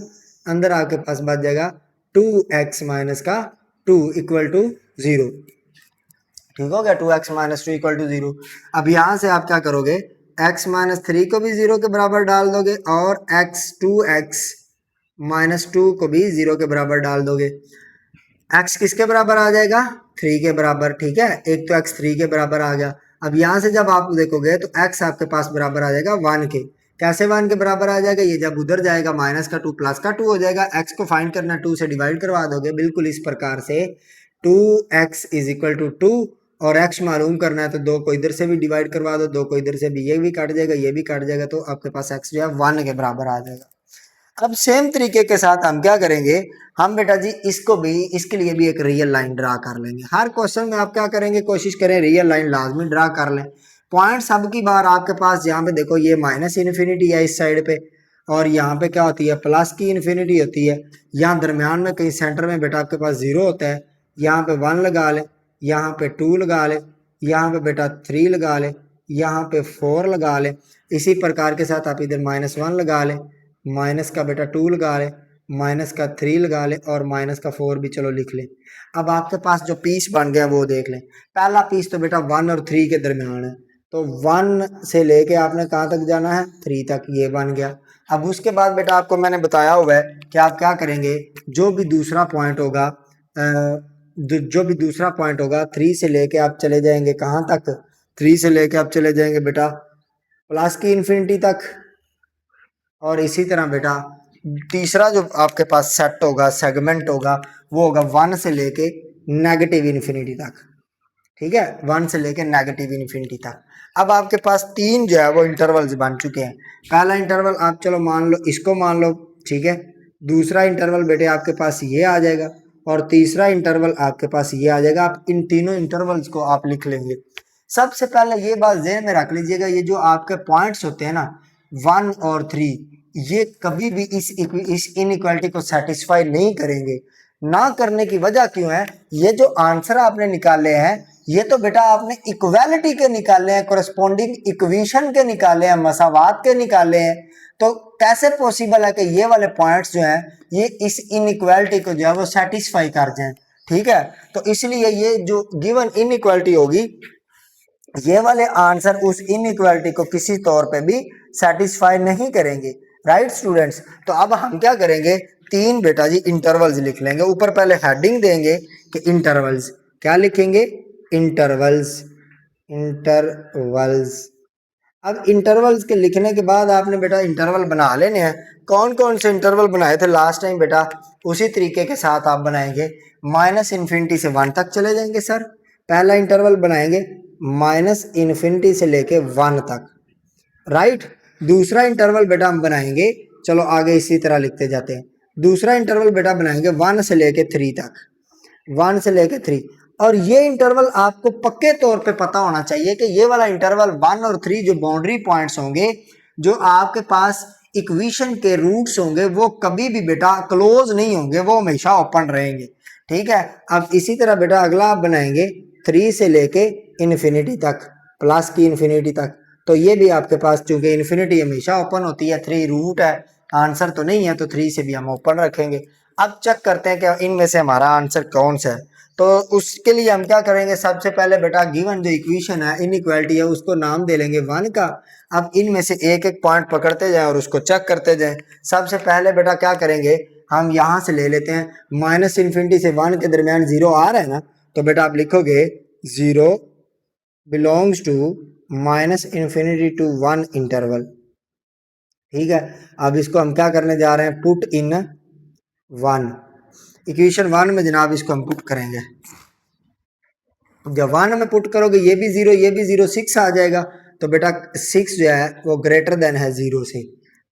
अंदर आपके पास बच जाएगा 2x -2 इक्वल टू 0। ठीक हो गया, 2x -2 इक्वल टू 0। अब यहाँ से आप क्या करोगे, x -3 को भी 0 के बराबर डाल दोगे और x -2 को भी 0 के बराबर डाल दोगे। x किसके बराबर आ जाएगा, 3 के बराबर। ठीक है, एक तो x 3 के बराबर आ गया। अब यहाँ से जब आप देखोगे तो x आपके पास बराबर आ जाएगा 1 के। कैसे 1 के बराबर आ जाएगा, ये जब उधर जाएगा माइनस का 2 प्लस का 2 हो जाएगा। x को फाइंड करना, 2 से डिवाइड करवा दोगे, बिल्कुल इस प्रकार से 2x इज इक्वल टू 2 और x मालूम करना है तो 2 को इधर से भी डिवाइड करवा दो, 2 को इधर से भी, ये भी कट जाएगा ये भी कट जाएगा, तो आपके पास x जो है 1 के बराबर आ जाएगा। अब सेम तरीके के साथ हम क्या करेंगे, हम बेटा जी इसको भी, इसके लिए भी एक रियल लाइन ड्रा कर लेंगे। हर क्वेश्चन में आप क्या करेंगे, कोशिश करें रियल लाइन लाजमी ड्रा कर लें। पॉइंट सब की बार आपके पास यहाँ पे देखो ये माइनस इन्फिनिटी है इस साइड पे, और यहाँ पे क्या होती है, प्लस की इन्फिनिटी होती है। यहाँ दरमियान में कहीं सेंटर में बेटा आपके पास 0 होता है। यहाँ पे 1 लगा ले, यहाँ पे 2 लगा ले, यहाँ पे बेटा 3 लगा ले, यहाँ पे 4 लगा ले। इसी प्रकार के साथ आप इधर -1 लगा ले, माइनस का बेटा 2 लगा ले, माइनस का 3 लगा ले और माइनस का 4 भी चलो लिख ले। अब आपके पास जो पीस बन गया वो देख लें। पहला पीस तो बेटा 1 और 3 के दरमियान है, तो 1 से लेके आपने कहाँ तक जाना है, 3 तक, ये बन गया। अब उसके बाद बेटा आपको मैंने बताया हुआ है कि आप क्या करेंगे, जो भी दूसरा पॉइंट होगा, जो भी दूसरा पॉइंट होगा 3 से लेके आप चले जाएंगे कहाँ तक, 3 से लेके आप चले जाएंगे बेटा प्लस की इन्फिनिटी तक। और इसी तरह बेटा तीसरा जो आपके पास सेट होगा, सेगमेंट होगा, वो होगा 1 से लेके नेगेटिव इन्फिनिटी तक। ठीक है, 1 से लेके नेगेटिव इन्फिनिटी तक। अब आपके पास 3 जो है वो इंटरवल्स बन चुके हैं। पहला इंटरवल आप चलो मान लो, इसको मान लो, ठीक है। दूसरा इंटरवल बेटे आपके पास ये आ जाएगा और तीसरा इंटरवल आपके पास ये आ जाएगा। आप इन तीनों इंटरवल्स को आप लिख लेंगे। सबसे पहले ये बात ज़हन में रख लीजिएगा, ये जो आपके पॉइंट्स होते हैं ना 1 और 3, ये कभी भी इस इनइक्वालिटी को सेटिस्फाई नहीं करेंगे। ना करने की वजह क्यों है, ये जो आंसर आपने निकाले हैं ये तो बेटा आपने इक्वालिटी के निकाले हैं, कोरस्पोंडिंग इक्वेशन के निकाले हैं, मसावात के निकाले हैं। तो कैसे पॉसिबल है कि ये वाले पॉइंट्स जो हैं ये इस इनइक्वालिटी को जो है वो सेटिस्फाई कर जाएं। ठीक है, तो इसलिए ये जो गिवन इनइक्वालिटी होगी, ये वाले आंसर उस इनइक्वालिटी को किसी तौर पे भी सेटिस्फाई नहीं करेंगे। राइट स्टूडेंट्स, तो अब हम क्या करेंगे, 3 बेटा जी इंटरवल्स लिख लेंगे। ऊपर पहले हेडिंग देंगे कि इंटरवल्स, क्या लिखेंगे, इंटरवल्स। इंटरवल्स अब इंटरवल्स के लिखने के बाद आपने बेटा इंटरवल बना लेने हैं। कौन कौन से इंटरवल बनाए थे लास्ट टाइम बेटा, उसी तरीके के साथ आप बनाएंगे। माइनस इन्फिनिटी से 1 तक चले जाएंगे सर, पहला इंटरवल बनाएंगे माइनस इन्फिनिटी से लेके 1 तक, राइट। दूसरा इंटरवल बेटा हम बनाएंगे, चलो आगे इसी तरह लिखते जाते हैं। दूसरा इंटरवल बेटा बनाएंगे 1 से लेके 3 तक, 1 से लेके 3। और ये इंटरवल आपको पक्के तौर पे पता होना चाहिए कि ये वाला इंटरवल 1 और 3 जो बाउंड्री पॉइंट्स होंगे, जो आपके पास इक्वेशन के रूट्स होंगे, वो कभी भी बेटा क्लोज नहीं होंगे, वो हमेशा ओपन रहेंगे, ठीक है। अब इसी तरह बेटा अगला आप बनाएंगे 3 से लेके इन्फिनिटी तक, प्लस की इन्फिनिटी तक। तो ये भी आपके पास चूंकि इन्फिनिटी हमेशा ओपन होती है, 3 रूट है, आंसर तो नहीं है, तो 3 से भी हम ओपन रखेंगे। अब चेक करते हैं कि इनमें से हमारा आंसर कौन सा है। तो उसके लिए हम क्या करेंगे, सबसे पहले बेटा गिवन जो इक्वेशन है, इनइक्वालिटी है, उसको नाम दे लेंगे 1 का। अब इनमें से एक एक पॉइंट पकड़ते जाएं और उसको चेक करते जाएं। सबसे पहले बेटा क्या करेंगे, हम यहाँ से ले लेते हैं माइनस इन्फिनिटी से 1 के दरमियान 0 आ रहा है ना, तो बेटा आप लिखोगे 0 belongs to minus infinity to 1 interval, ठीक है। अब इसको हम क्या करने जा रहे हैं, पुट इन 1, इक्वेशन 1 में जनाब इसको हम पुट करेंगे। जब 1 में पुट करोगे ये भी 0 ये भी 0, 6 आ जाएगा। तो बेटा 6 जो है वो ग्रेटर देन है 0 से,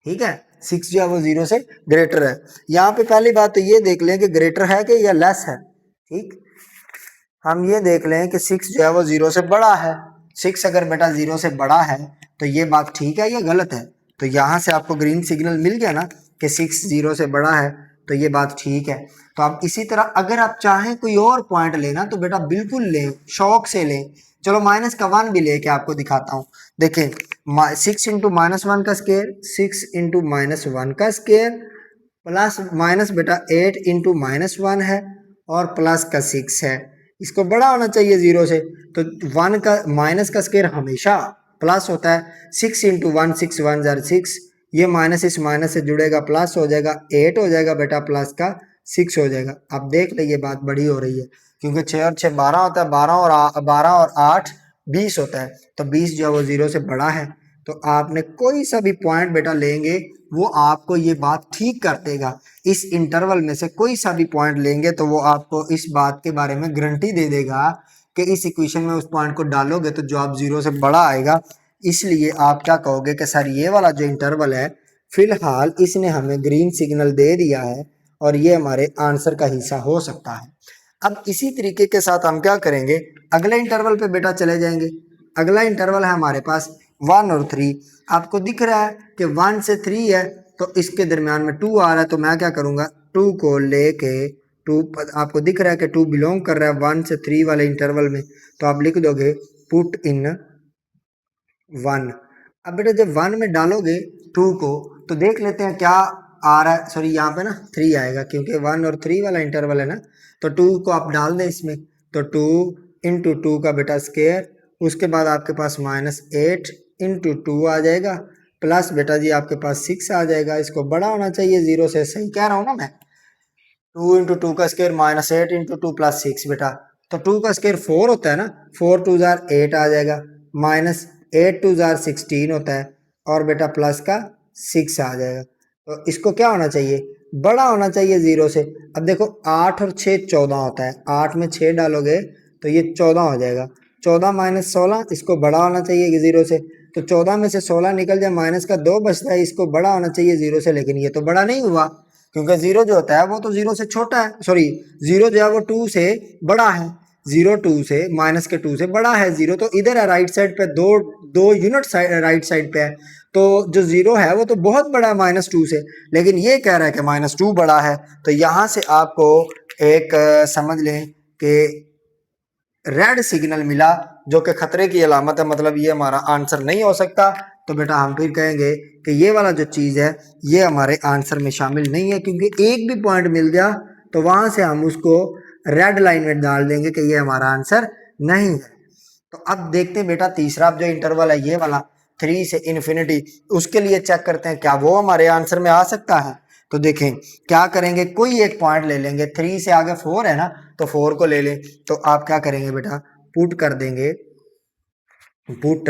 ठीक है। 6 जो है वो 0 से ग्रेटर है। यहाँ पे पहली बात तो ये देख लें कि ग्रेटर है कि या लेस है, ठीक। हम ये देख लें कि 6 जो है वो 0 से बड़ा है। 6 अगर बेटा 0 से बड़ा है तो ये बात ठीक है या गलत है। तो यहाँ से आपको ग्रीन सिग्नल मिल गया ना कि 6 0 से बड़ा है, तो ये बात ठीक है। तो आप इसी तरह अगर आप चाहें कोई और पॉइंट लेना तो बेटा बिल्कुल लें, शौक से लें। चलो माइनस का 1 भी लेके आपको दिखाता हूँ। देखें 6 इंटू माइनस 1 का स्केयर, 6 इंटू माइनस 1 का स्केयर, प्लस माइनस बेटा 8 इंटू माइनस 1 है, और प्लस का 6 है। इसको बड़ा होना चाहिए 0 से, तो 1 का माइनस का स्केयर हमेशा प्लस होता है। 6 इंटू 1, 6 1 जार 6, ये माइनस इस माइनस से जुड़ेगा, प्लस हो जाएगा, 8 हो जाएगा बेटा, प्लस का 6 हो जाएगा। अब देख ले ये बात बड़ी हो रही है, क्योंकि 6 और 6 12 होता है, 12 और 8 20 होता है, तो 20 जो है वो 0 से बड़ा है। तो आपने कोई सा भी पॉइंट बेटा लेंगे वो आपको ये बात ठीक कर देगा। इस इंटरवल में से कोई सा भी पॉइंट लेंगे तो वो आपको इस बात के बारे में गारंटी दे देगा कि इस इक्वेशन में उस पॉइंट को डालोगे तो जवाब 0 से बड़ा आएगा। इसलिए आप क्या कहोगे कि सर ये वाला जो इंटरवल है फिलहाल इसने हमें ग्रीन सिग्नल दे दिया है और ये हमारे आंसर का हिस्सा हो सकता है। अब इसी तरीके के साथ हम क्या करेंगे, अगले इंटरवल पे बेटा चले जाएंगे। अगला इंटरवल है हमारे पास 1 और 3। आपको दिख रहा है कि 1 से 3 है, तो इसके दरमियान में 2 आ रहा है, तो मैं क्या करूँगा 2 को लेके 2, आपको दिख रहा है कि 2 बिलोंग कर रहा है 1 से 3 वाले इंटरवल में, तो आप लिख दोगे पुट इन 1। अब बेटा जब 1 में डालोगे 2 को तो देख लेते हैं क्या आ रहा है। सॉरी यहाँ पे ना 3 आएगा क्योंकि 1 और 3 वाला इंटरवल है ना, तो 2 को आप डाल दें इसमें, तो 2 इंटू 2 का बेटा स्केयर, उसके बाद आपके पास माइनस 8 इंटू 2 आ जाएगा, प्लस बेटा जी आपके पास 6 आ जाएगा। इसको बड़ा होना चाहिए 0 से, सही कह रहा हूँ ना मैं। 2 इंटू 2 का स्केयर माइनस 8 इंटू 2 प्लस 6 बेटा, तो 2 का स्केयर 4 होता है ना, 4 2 जार 8 आ जाएगा, माइनस 8 2 जार 16 होता है, और बेटा प्लस का 6 आ जाएगा। तो इसको क्या होना चाहिए, बड़ा होना चाहिए 0 से। अब देखो 8 और 6 14 होता है, 8 में 6 डालोगे तो ये 14 हो जाएगा, 14 माइनस 16, इसको बड़ा होना चाहिए 0 से। तो 14 में से 16 निकल जाए, माइनस का 2 बचता है, इसको बड़ा होना चाहिए 0 से, लेकिन ये तो बड़ा नहीं हुआ क्योंकि 0 जो होता है वो तो 0 से छोटा है, सॉरी 0 जो है वो 2 से बड़ा है। 0 2 से माइनस के 2 से बड़ा है 0, तो इधर है राइट साइड पे, दो दो यूनिट राइट साइड पे है, तो जो 0 है वो तो बहुत बड़ा है माइनस 2 से, लेकिन ये कह रहा है कि माइनस 2 बड़ा है। तो यहाँ से आपको एक समझ लें कि रेड सिग्नल मिला जो कि खतरे की अलामत है, मतलब ये हमारा आंसर नहीं हो सकता। तो बेटा हम फिर कहेंगे कि ये वाला जो चीज़ है ये हमारे आंसर में शामिल नहीं है, क्योंकि एक भी पॉइंट मिल गया तो वहाँ से हम उसको रेड लाइन में डाल देंगे कि ये हमारा आंसर नहीं है। तो अब देखते हैं बेटा तीसरा जो इंटरवल है ये वाला 3 से इन्फिनिटी, उसके लिए चेक करते हैं क्या वो हमारे आंसर में आ सकता है। तो देखें क्या करेंगे, कोई एक पॉइंट ले लेंगे, 3 से आगे 4 है ना, तो 4 को ले लें। तो आप क्या करेंगे बेटा, पुट कर देंगे, पुट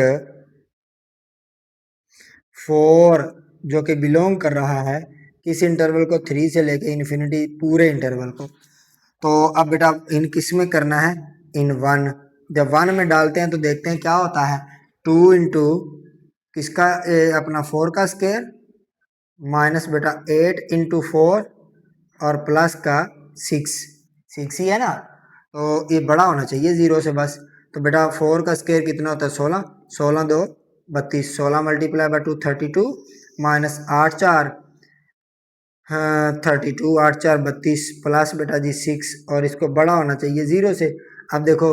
4 जो कि बिलोंग कर रहा है किस इंटरवल को, 3 से लेके इन्फिनिटी पूरे इंटरवल को। तो अब बेटा इन किस में करना है, इन 1। जब 1 में डालते हैं तो देखते हैं क्या होता है, 2 इंटू किसका अपना 4 का स्क्वायर माइनस बेटा 8 इंटू 4 और प्लस का 6 ही है ना, तो ये बड़ा होना चाहिए 0 से बस। तो बेटा 4 का स्क्वायर कितना होता है 16, 16 दो 32, 16 मल्टीप्लाई बाय 2 32 माइनस 8 4 हाँ 32, 8 4 32 प्लस बेटा जी 6 और इसको बड़ा होना चाहिए 0 से। अब देखो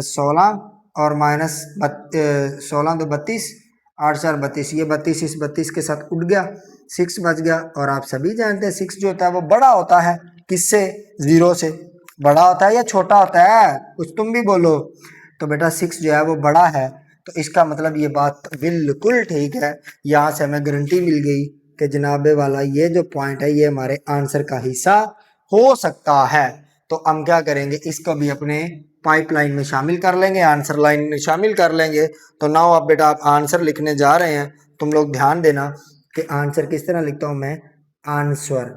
16 और माइनस 16 दो 32, 8 4 32, ये 32 इस 32 के साथ उठ गया, 6 बच गया। और आप सभी जानते हैं 6 जो होता है वो बड़ा होता है किससे, 0 से। बड़ा होता है या छोटा होता है, कुछ तुम भी बोलो। तो बेटा 6 जो है वो बड़ा है, तो इसका मतलब ये बात बिल्कुल ठीक है। यहाँ से हमें गारंटी मिल गई कि जनाबे वाला ये जो पॉइंट है ये हमारे आंसर का हिस्सा हो सकता है। तो हम क्या करेंगे, इसको भी अपने पाइपलाइन में शामिल कर लेंगे, आंसर लाइन में शामिल कर लेंगे। तो नाउ अब बेटा आप आंसर लिखने जा रहे हैं, तुम लोग ध्यान देना कि आंसर किस तरह लिखता हूं मैं, आंसर।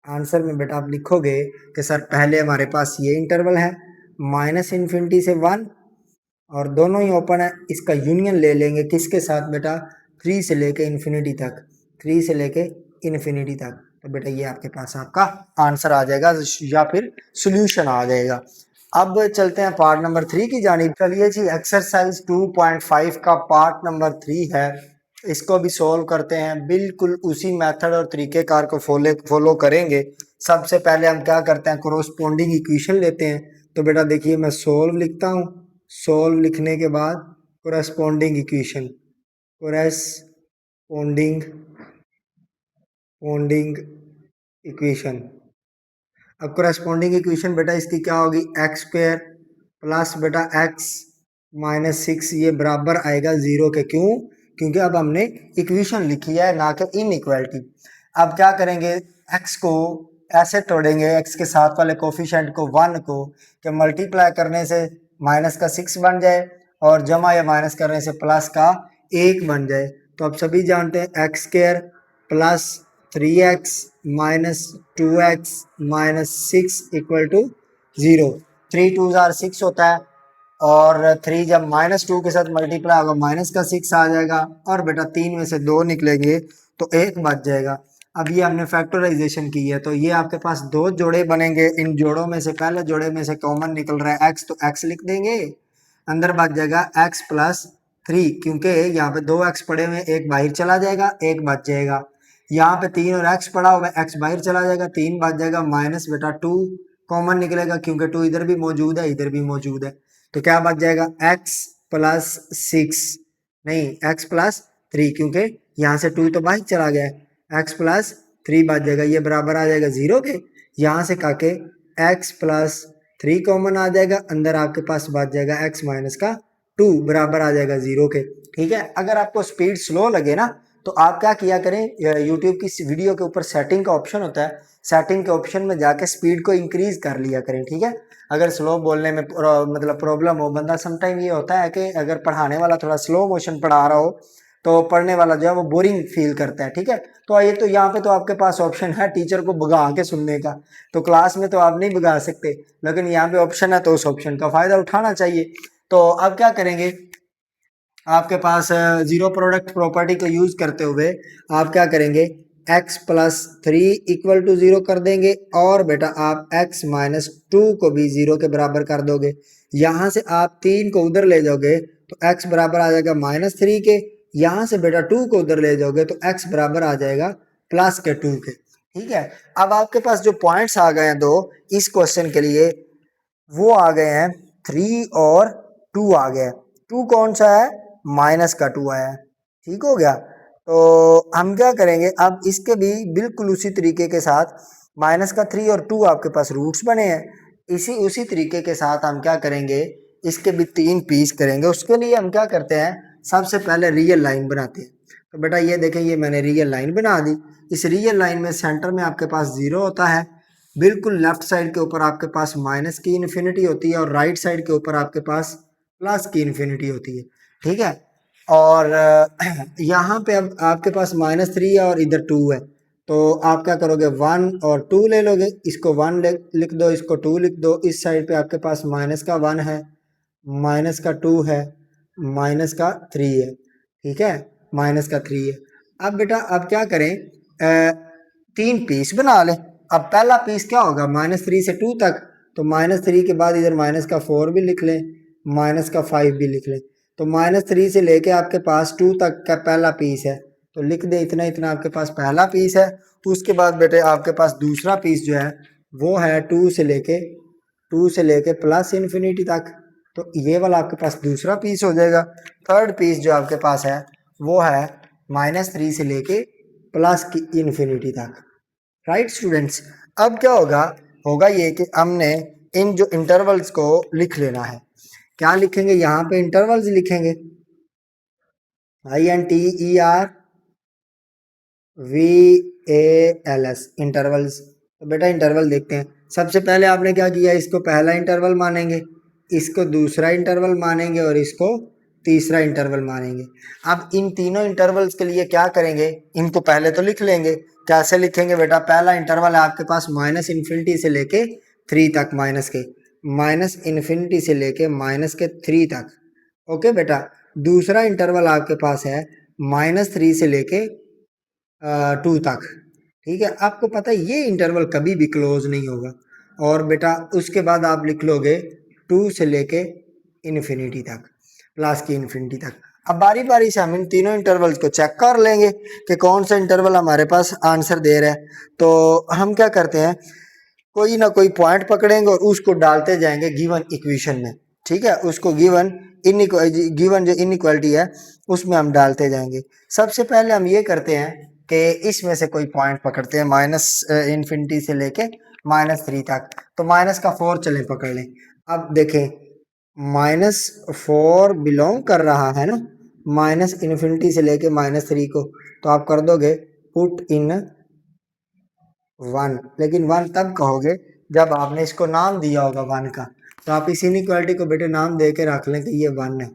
आंसर में बेटा आप लिखोगे कि सर पहले हमारे पास ये इंटरवल है माइनस इन्फिनिटी से 1 और दोनों ही ओपन है, इसका यूनियन ले लेंगे किसके साथ बेटा, 3 से लेके इन्फिनिटी तक, 3 से लेके इन्फिनिटी तक। तो बेटा ये आपके पास आपका आंसर आ जाएगा या फिर सॉल्यूशन आ जाएगा। अब चलते हैं पार्ट नंबर 3 की जानिब। चलिए जी, एक्सरसाइज 2.5 का पार्ट नंबर 3 है, इसको भी सॉल्व करते हैं। बिल्कुल उसी मेथड और तरीकेकार को फॉलो करेंगे। सबसे पहले हम क्या करते हैं, कोरोस्पोंडिंग इक्वेशन लेते हैं। तो बेटा देखिए मैं सोल्व लिखता हूँ, सोल्व लिखने के बाद कोरेस्पोंडिंग इक्वेशन, कोरेस्पोंडिंग पोंडिंग इक्वेशन। अब कोरेस्पोंडिंग इक्वेशन बेटा इसकी क्या होगी, एक्स स्क्वायर प्लस बेटा एक्स माइनस 6, ये बराबर आएगा 0 के। क्यों, क्योंकि अब हमने इक्वेशन लिखी है ना कि इनइक्वालिटी। अब क्या करेंगे, एक्स को ऐसे तोड़ेंगे, एक्स के साथ वाले कोफिशिएंट को 1 को, कि मल्टीप्लाई करने से माइनस का 6 बन जाए और जमा या माइनस करने से प्लस का 1 बन जाए। तो अब सभी जानते हैं x square plus 3x minus 2x minus 6 equal to 0। 3 2 6 होता है और 3 जब माइनस 2 के साथ मल्टीप्लाई होगा माइनस का 6 आ जाएगा और बेटा 3 में से 2 निकलेंगे तो 1 बच जाएगा। अब ये हमने फैक्टराइजेशन की है तो ये आपके पास दो जोड़े बनेंगे। इन जोड़ों में से पहले जोड़े में से कॉमन निकल रहा है x, तो x लिख देंगे, अंदर बच जाएगा x प्लस 3, क्योंकि यहाँ पे 2x पड़े हुए, एक बाहर चला जाएगा, एक बच जाएगा। यहाँ पे 3 और x पड़ा हुआ है, x बाहर चला जाएगा, 3 बच जाएगा, माइनस बेटा 2 कॉमन निकलेगा क्योंकि 2 इधर भी मौजूद है इधर भी मौजूद है। तो क्या बच जाएगा, x प्लस 6, नहीं x प्लस 3, क्योंकि यहाँ से 2 तो बाहर चला गया है, x प्लस 3 बच जाएगा, ये बराबर आ जाएगा 0 के। यहाँ से काके x प्लस 3 कॉमन आ जाएगा, अंदर आपके पास बच जाएगा x माइनस का 2 बराबर आ जाएगा 0 के। ठीक है, अगर आपको स्पीड स्लो लगे ना तो आप क्या किया करें, यूट्यूब की वीडियो के ऊपर सेटिंग का ऑप्शन होता है, सेटिंग के ऑप्शन में जाके स्पीड को इंक्रीज कर लिया करें। ठीक है, अगर स्लो बोलने में मतलब प्रॉब्लम हो, बंदा समटाइम ये होता है कि अगर पढ़ाने वाला थोड़ा स्लो मोशन पढ़ा रहा हो तो पढ़ने वाला जो है वो बोरिंग फील करता है। ठीक है, तो ये तो यहाँ पे तो आपके पास ऑप्शन है टीचर को भगा के सुनने का, तो क्लास में तो आप नहीं भगा सकते, लेकिन यहाँ पे ऑप्शन है तो उस ऑप्शन का फायदा उठाना चाहिए। तो अब क्या करेंगे, आपके पास जीरो प्रोडक्ट प्रॉपर्टी को यूज करते हुए आप क्या करेंगे, x प्लस 3 इक्वल टू 0 कर देंगे और बेटा आप x माइनस 2 को भी 0 के बराबर कर दोगे। यहाँ से आप 3 को उधर ले जाओगे तो x बराबर आ जाएगा माइनस 3 के, यहाँ से बेटा 2 को उधर ले जाओगे तो x बराबर आ जाएगा प्लस के 2 के। ठीक है, अब आपके पास जो पॉइंट्स आ गए हैं दो इस क्वेश्चन के लिए, वो आ गए हैं 3 और 2 आ गया। 2 कौन सा है, माइनस का 2 आया है। ठीक हो गया, तो हम क्या करेंगे, अब इसके भी बिल्कुल उसी तरीके के साथ माइनस का 3 और 2 आपके पास रूट्स बने हैं, इसी उसी तरीके के साथ हम क्या करेंगे, इसके भी 3 पीस करेंगे। उसके लिए हम क्या करते हैं, सबसे पहले रियल लाइन बनाते हैं। तो बेटा ये देखें, ये मैंने रियल लाइन बना दी। इस रियल लाइन में सेंटर में आपके पास 0 होता है, बिल्कुल लेफ्ट साइड के ऊपर आपके पास माइनस की इन्फिनिटी होती है और राइट साइड के ऊपर आपके पास प्लस की इन्फिनिटी होती है। ठीक है, और यहाँ पे अब आपके पास -3 है और इधर 2 है, तो आप क्या करोगे 1 और 2 ले लोगे, इसको 1 लिख दो, इसको 2 लिख दो। इस साइड पे आपके पास -1 है, -2 है, -3 है, ठीक है, -3 है। अब बेटा अब क्या करें, 3 पीस बना लें। अब पहला पीस क्या होगा, -3 से 2 तक, तो -3 के बाद इधर -4 भी लिख लें, -5 भी लिख लें। तो -3 से लेके आपके पास 2 तक का पहला पीस है, तो लिख दे इतना इतना आपके पास पहला पीस है। उसके बाद बेटे आपके पास दूसरा पीस जो है वो है 2 से लेके प्लस इन्फिनिटी तक, तो ये वाला आपके पास दूसरा पीस हो जाएगा। थर्ड पीस जो आपके पास है वो है -3 से लेके प्लस की इन्फिनिटी तक। राइट स्टूडेंट्स, अब क्या होगा, होगा ये कि हमने इन जो इंटरवल्स को लिख लेना है। क्या लिखेंगे, यहाँ पे इंटरवल्स लिखेंगे, INTERVALS इंटरवल्स। तो बेटा इंटरवल देखते हैं। सबसे पहले आपने क्या किया, इसको पहला इंटरवल मानेंगे, इसको दूसरा इंटरवल मानेंगे और इसको तीसरा इंटरवल मानेंगे। अब इन तीनों इंटरवल्स के लिए क्या करेंगे, इनको पहले तो लिख लेंगे। कैसे लिखेंगे बेटा, पहला इंटरवल है आपके पास -इन्फिनिटी से लेके 3 तक, -इन्फिनिटी से लेके -3 तक। ओके बेटा, दूसरा इंटरवल आपके पास है -3 से लेके 2 तक, ठीक है। आपको पता है ये इंटरवल कभी भी क्लोज नहीं होगा। और बेटा उसके बाद आप लिख लोगे 2 से लेके इन्फिनिटी तक, प्लस की इन्फिनिटी तक। अब बारी बारी से हम इन तीनों इंटरवल्स को चेक कर लेंगे कि कौन सा इंटरवल हमारे पास आंसर दे रहा है। तो हम क्या करते हैं, कोई ना कोई पॉइंट पकड़ेंगे और उसको डालते जाएंगे गिवन इक्वेशन में, ठीक है। उसको गिवन जो इनइक्वालिटी है उसमें हम डालते जाएंगे। सबसे पहले हम ये करते हैं कि इसमें से कोई पॉइंट पकड़ते हैं इन्फिनिटी से लेके -3 तक। तो -4 चलें पकड़ लें। अब देखें -4 बिलोंग कर रहा है ना इन्फिनिटी से लेके -3 को, तो आप कर दोगे पुट इन 1, लेकिन 1 तब कहोगे जब आपने इसको नाम दिया होगा 1 का। तो आप इस इनइक्वालिटी को बेटे नाम दे के रख लें कि ये 1 है,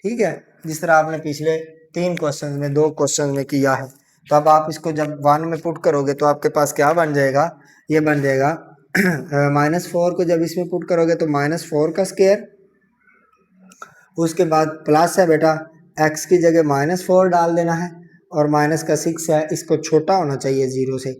ठीक है, जिस तरह आपने पिछले 3 क्वेश्चन में 2 क्वेश्चन में किया है। तो अब आप इसको जब 1 में पुट करोगे तो आपके पास क्या बन जाएगा, ये बन जाएगा -4 को जब इसमें पुट करोगे तो -4 का स्क्वायर, उसके बाद प्लस है बेटा, x की जगह -4 डाल देना है, और -6 है, इसको छोटा होना चाहिए 0 से।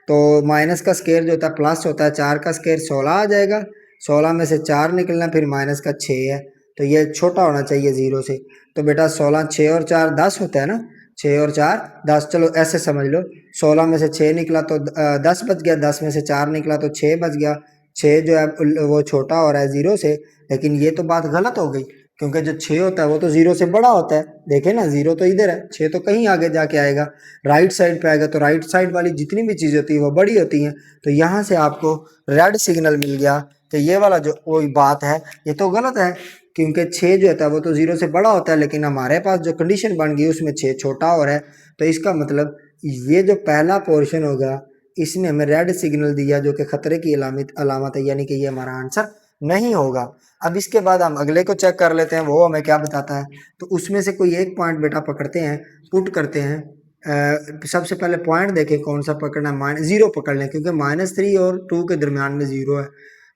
तो माइनस का स्क्वायर जो होता है प्लस होता है, 4 का स्क्वायर 16 आ जाएगा, 16 में से 4 निकलना, फिर -6 है, तो ये छोटा होना चाहिए 0 से। तो बेटा 16, 6 और 4 10 होता है ना, 6 और 4 10, चलो ऐसे समझ लो, 16 में से 6 निकला तो 10 बच गया, 10 में से 4 निकला तो 6 बच गया। 6 जो है वो छोटा हो रहा है 0 से, लेकिन ये तो बात गलत हो गई, क्योंकि जो 6 होता है वो तो 0 से बड़ा होता है। देखे ना, 0 तो इधर है, 6 तो कहीं आगे जाके आएगा, राइट साइड पे आएगा। तो राइट साइड वाली जितनी भी चीज़ होती है वो बड़ी होती हैं। तो यहाँ से आपको रेड सिग्नल मिल गया कि ये वाला जो कोई बात है ये तो गलत है, क्योंकि 6 जो होता है वो तो 0 से बड़ा होता है, लेकिन हमारे पास जो कंडीशन बन गई उसमें 6 छोटा और है। तो इसका मतलब ये जो पहला पोर्शन होगा इसने हमें रेड सिग्नल दिया, जो कि खतरे की अलामत है, यानी कि ये हमारा आंसर नहीं होगा। अब इसके बाद हम अगले को चेक कर लेते हैं, वो हमें क्या बताता है। तो उसमें से कोई एक पॉइंट बेटा पकड़ते हैं, पुट करते हैं। सबसे पहले पॉइंट देखें कौन सा पकड़ना है, -0 पकड़ लें, क्योंकि -3 और 2 के दरमियान में 0 है।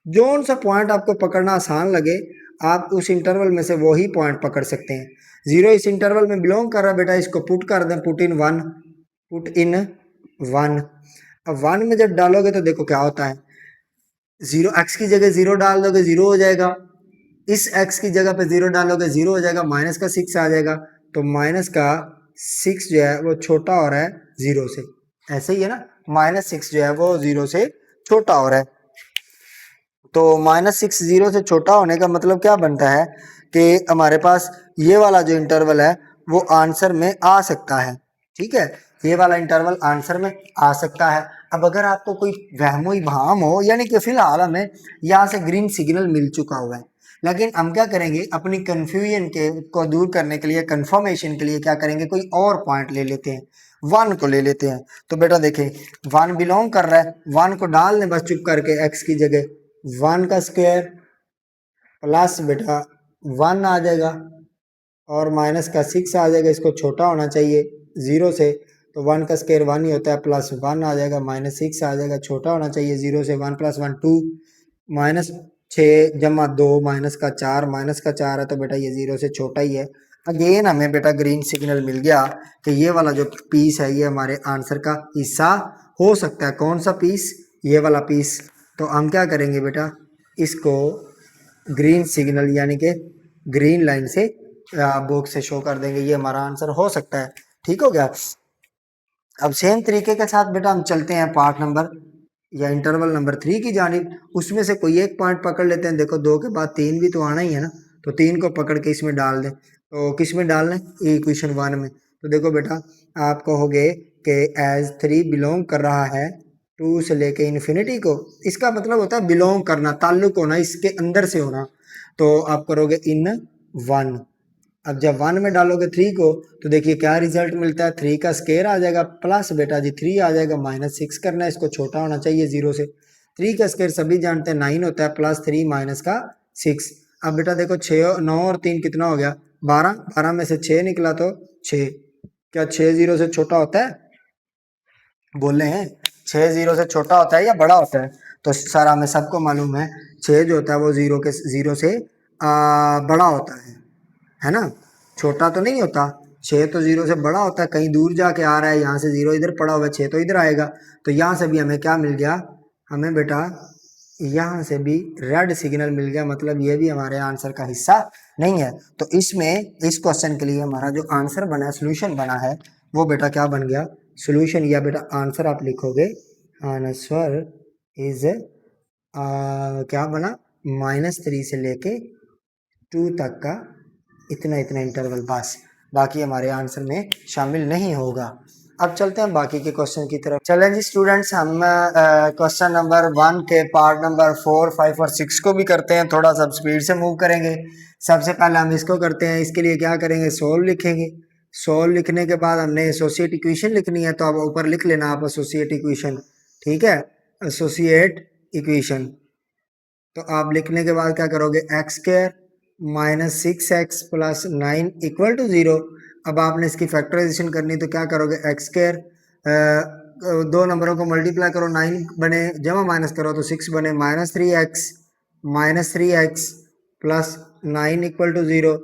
जोन सा पॉइंट आपको पकड़ना आसान लगे आप उस इंटरवल में से वही पॉइंट पकड़ सकते हैं। 0 इस इंटरवल में बिलोंग कर रहा है बेटा, इसको पुट कर दें, पुट इन 1। अब 1 में जब डालोगे तो देखो क्या होता है, 0 x की जगह 0 डाल दोगे 0 हो जाएगा, इस x की जगह पे 0 डालोगे 0 हो जाएगा, -6 आ जाएगा। तो -6 जो है वो छोटा हो रहा है 0 से, ऐसे ही है ना, -6 जो है वो 0 से छोटा हो रहा है। तो -6 0 से छोटा होने का मतलब क्या बनता है कि हमारे पास ये वाला जो इंटरवल है वो आंसर में आ सकता है, ठीक है, ये वाला इंटरवल आंसर में आ सकता है। अब अगर आपको कोई वहमो भाम हो, यानी कि फिलहाल हमें यहाँ से ग्रीन सिग्नल मिल चुका हुआ है, लेकिन हम क्या करेंगे अपनी कन्फ्यूजन के को दूर करने के लिए, कंफर्मेशन के लिए क्या करेंगे, कोई और पॉइंट ले लेते हैं, 1 को ले लेते हैं। तो बेटा देखें 1 बिलोंग कर रहा है, 1 को डाल दें बस चुप करके x की जगह, 1 का स्क्वायर प्लस बेटा 1 आ जाएगा, और माइनस का 6 आ जाएगा, इसको छोटा होना चाहिए 0 से, तो 1 का स्क्वायर 1 ही होता है, प्लस 1 आ जाएगा, माइनस 6 आ जाएगा, छोटा होना चाहिए 0 से, 1 + 1 2, माइनस 6 जमा 2 माइनस का 4, माइनस का 4 है तो बेटा ये 0 से छोटा ही है। अगेन हमें बेटा ग्रीन सिग्नल मिल गया कि ये वाला जो पीस है ये हमारे आंसर का हिस्सा हो सकता है। कौन सा पीस? ये वाला पीस। तो हम क्या करेंगे बेटा, इसको ग्रीन सिग्नल यानी कि ग्रीन लाइन से बॉक्स से शो कर देंगे, ये हमारा आंसर हो सकता है। ठीक हो गया। अब सेम तरीके के साथ बेटा हम चलते हैं पार्ट नंबर या इंटरवल नंबर 3 की जानिब। उसमें से कोई एक पॉइंट पकड़ लेते हैं। देखो 2 के बाद 3 भी तो आना ही है ना, तो 3 को पकड़ के इसमें डाल दें। तो किस में डालना है? इक्वेशन 1 में। तो देखो बेटा आप कहोगे कि एज 3 बिलोंग कर रहा है 2 से लेके इन्फिनिटी को, इसका मतलब होता है बिलोंग करना, ताल्लुक होना, इसके अंदर से होना। तो आप करोगे इन 1। अब जब 1 में डालोगे 3 को तो देखिए क्या रिजल्ट मिलता है, 3 का स्केयर आ जाएगा, प्लस बेटा जी 3 आ जाएगा, माइनस 6 करना है, इसको छोटा होना चाहिए 0 से। 3 का स्केयर सभी जानते हैं 9 होता है, प्लस 3 माइनस का 6। अब बेटा देखो 6 9 और 3 कितना हो गया? 12। 12 में से 6 निकला तो 6। क्या 6 0 से छोटा होता है? बोले हैं 6 0 से छोटा होता है या बड़ा होता है? तो सर हमें सबको मालूम है 6 जो होता है वो 0 से बड़ा होता है ना, छोटा तो नहीं होता। 6 तो 0 से बड़ा होता है, कहीं दूर जाके आ रहा है, यहाँ से 0 इधर पड़ा हुआ है, 6 तो इधर आएगा। तो यहाँ से भी हमें क्या मिल गया? हमें बेटा यहाँ से भी रेड सिग्नल मिल गया, मतलब ये भी हमारे आंसर का हिस्सा नहीं है। तो इसमें इस क्वेश्चन के लिए हमारा जो आंसर बना है, सोल्यूशन बना है, वो बेटा क्या बन गया? सोल्यूशन या बेटा आंसर आप लिखोगे, आंसर इज क्या बना? -3 से लेके 2 तक का इतना इतना इंटरवल, बस। बाकी हमारे आंसर में शामिल नहीं होगा। अब चलते हैं बाकी के क्वेश्चन की तरफ। चलें जी स्टूडेंट्स, हम क्वेश्चन नंबर 1 के पार्ट नंबर 4 5 और 6 को भी करते हैं, थोड़ा सा स्पीड से मूव करेंगे। सबसे पहले हम इसको करते हैं। इसके लिए क्या करेंगे? सोल्व लिखेंगे। सोल्व लिखने के बाद हमने एसोसिएट इक्वेशन लिखनी है, तो आप ऊपर लिख लेना आप एसोसिएट इक्वेशन। ठीक है, एसोसिएट इक्वेशन। तो आप लिखने के बाद क्या करोगे? X square -6x + 9 = 0। अब आपने इसकी फैक्टराइजेशन करनी, तो क्या करोगे? एक्स स्क्वायर दो नंबरों को मल्टीप्लाई करो, 9 बने, जमा माइनस करो तो 6 बने, -3x + 9 = 0।